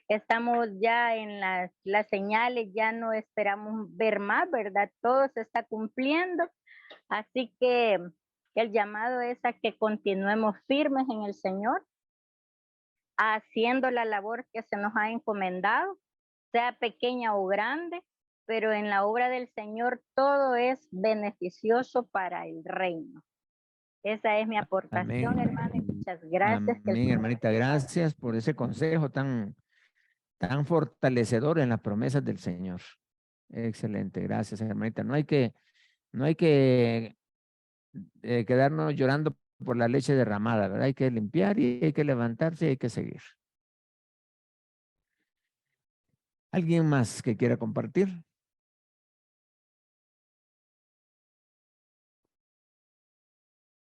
estamos ya en las señales, ya no esperamos ver más, ¿verdad? Todo se está cumpliendo, así que el llamado es a que continuemos firmes en el Señor, haciendo la labor que se nos ha encomendado, sea pequeña o grande, pero en la obra del Señor todo es beneficioso para el reino. Esa es mi aportación, hermana, y muchas gracias. Amén, hermanita, gracias por ese consejo tan fortalecedor en las promesas del Señor. Excelente, gracias, hermanita. No hay que quedarnos llorando por la leche derramada, ¿verdad? Hay que limpiar y hay que levantarse y hay que seguir. ¿Alguien más que quiera compartir?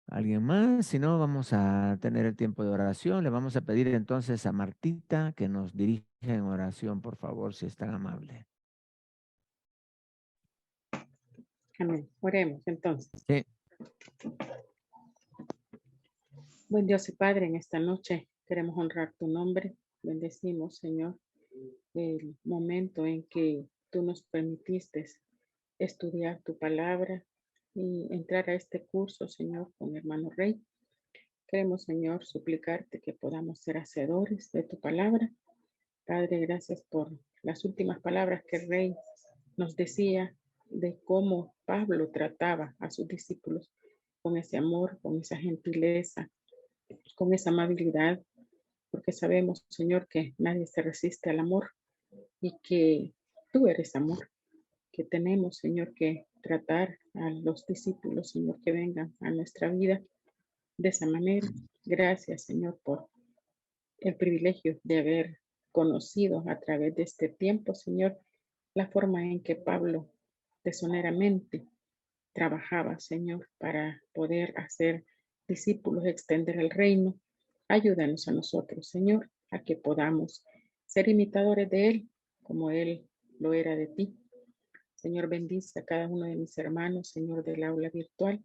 ¿Alguien más? Si no, vamos a tener el tiempo de oración. Le vamos a pedir entonces a Martita que nos dirija en oración, por favor, si es tan amable. Amén. Oremos entonces. Sí. Buen Dios y Padre, en esta noche queremos honrar tu nombre. Bendecimos, Señor, el momento en que tú nos permitiste estudiar tu palabra y entrar a este curso, Señor, con hermano Rey. Queremos, Señor, suplicarte que podamos ser hacedores de tu palabra. Padre, gracias por las últimas palabras que el Rey nos decía de cómo Pablo trataba a sus discípulos con ese amor, con esa gentileza, con esa amabilidad, porque sabemos, Señor, que nadie se resiste al amor y que tú eres amor, que tenemos, Señor, que tratar a los discípulos, Señor, que vengan a nuestra vida de esa manera. Gracias, Señor, por el privilegio de haber conocido a través de este tiempo, Señor, la forma en que Pablo tesoneramente trabajaba, Señor, para poder hacer discípulos, extender el reino. Ayúdanos a nosotros, Señor, a que podamos ser imitadores de Él, como Él lo era de ti. Señor, bendice a cada uno de mis hermanos, Señor, del aula virtual.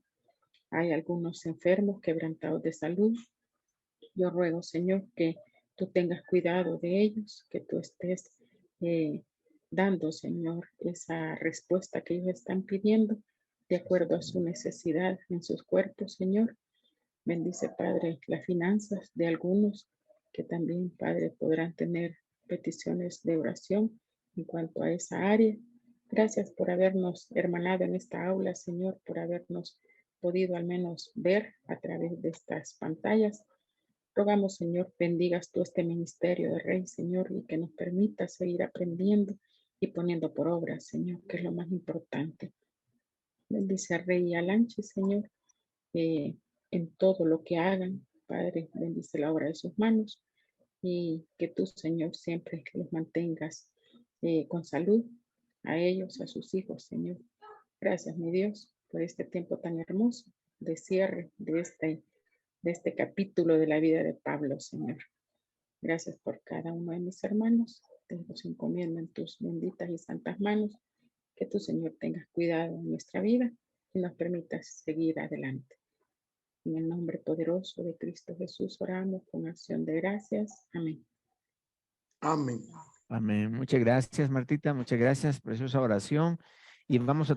Hay algunos enfermos, quebrantados de salud. Yo ruego, Señor, que tú tengas cuidado de ellos, que tú estés dando, Señor, esa respuesta que ellos están pidiendo de acuerdo a su necesidad en sus cuerpos, Señor. Bendice, Padre, las finanzas de algunos que también, Padre, podrán tener peticiones de oración en cuanto a esa área. Gracias por habernos hermanado en esta aula, Señor, por habernos podido al menos ver a través de estas pantallas. Rogamos, Señor, bendigas tú este ministerio de Rey, Señor, y que nos permita seguir aprendiendo y poniendo por obra, Señor, que es lo más importante. Bendice a Rey y a Lanchi, Señor, en todo lo que hagan. Padre, bendice la obra de sus manos y que tú, Señor, siempre los mantengas con salud a ellos, a sus hijos, Señor. Gracias, mi Dios, por este tiempo tan hermoso de cierre de este capítulo de la vida de Pablo, Señor. Gracias por cada uno de mis hermanos. Te los encomiendo en tus benditas y santas manos. Que tu, Señor, tengas cuidado en nuestra vida y nos permitas seguir adelante. En el nombre poderoso de Cristo Jesús oramos con acción de gracias. Amén. Amén. Amén. Muchas gracias, Martita. Muchas gracias. Preciosa oración. Y vamos a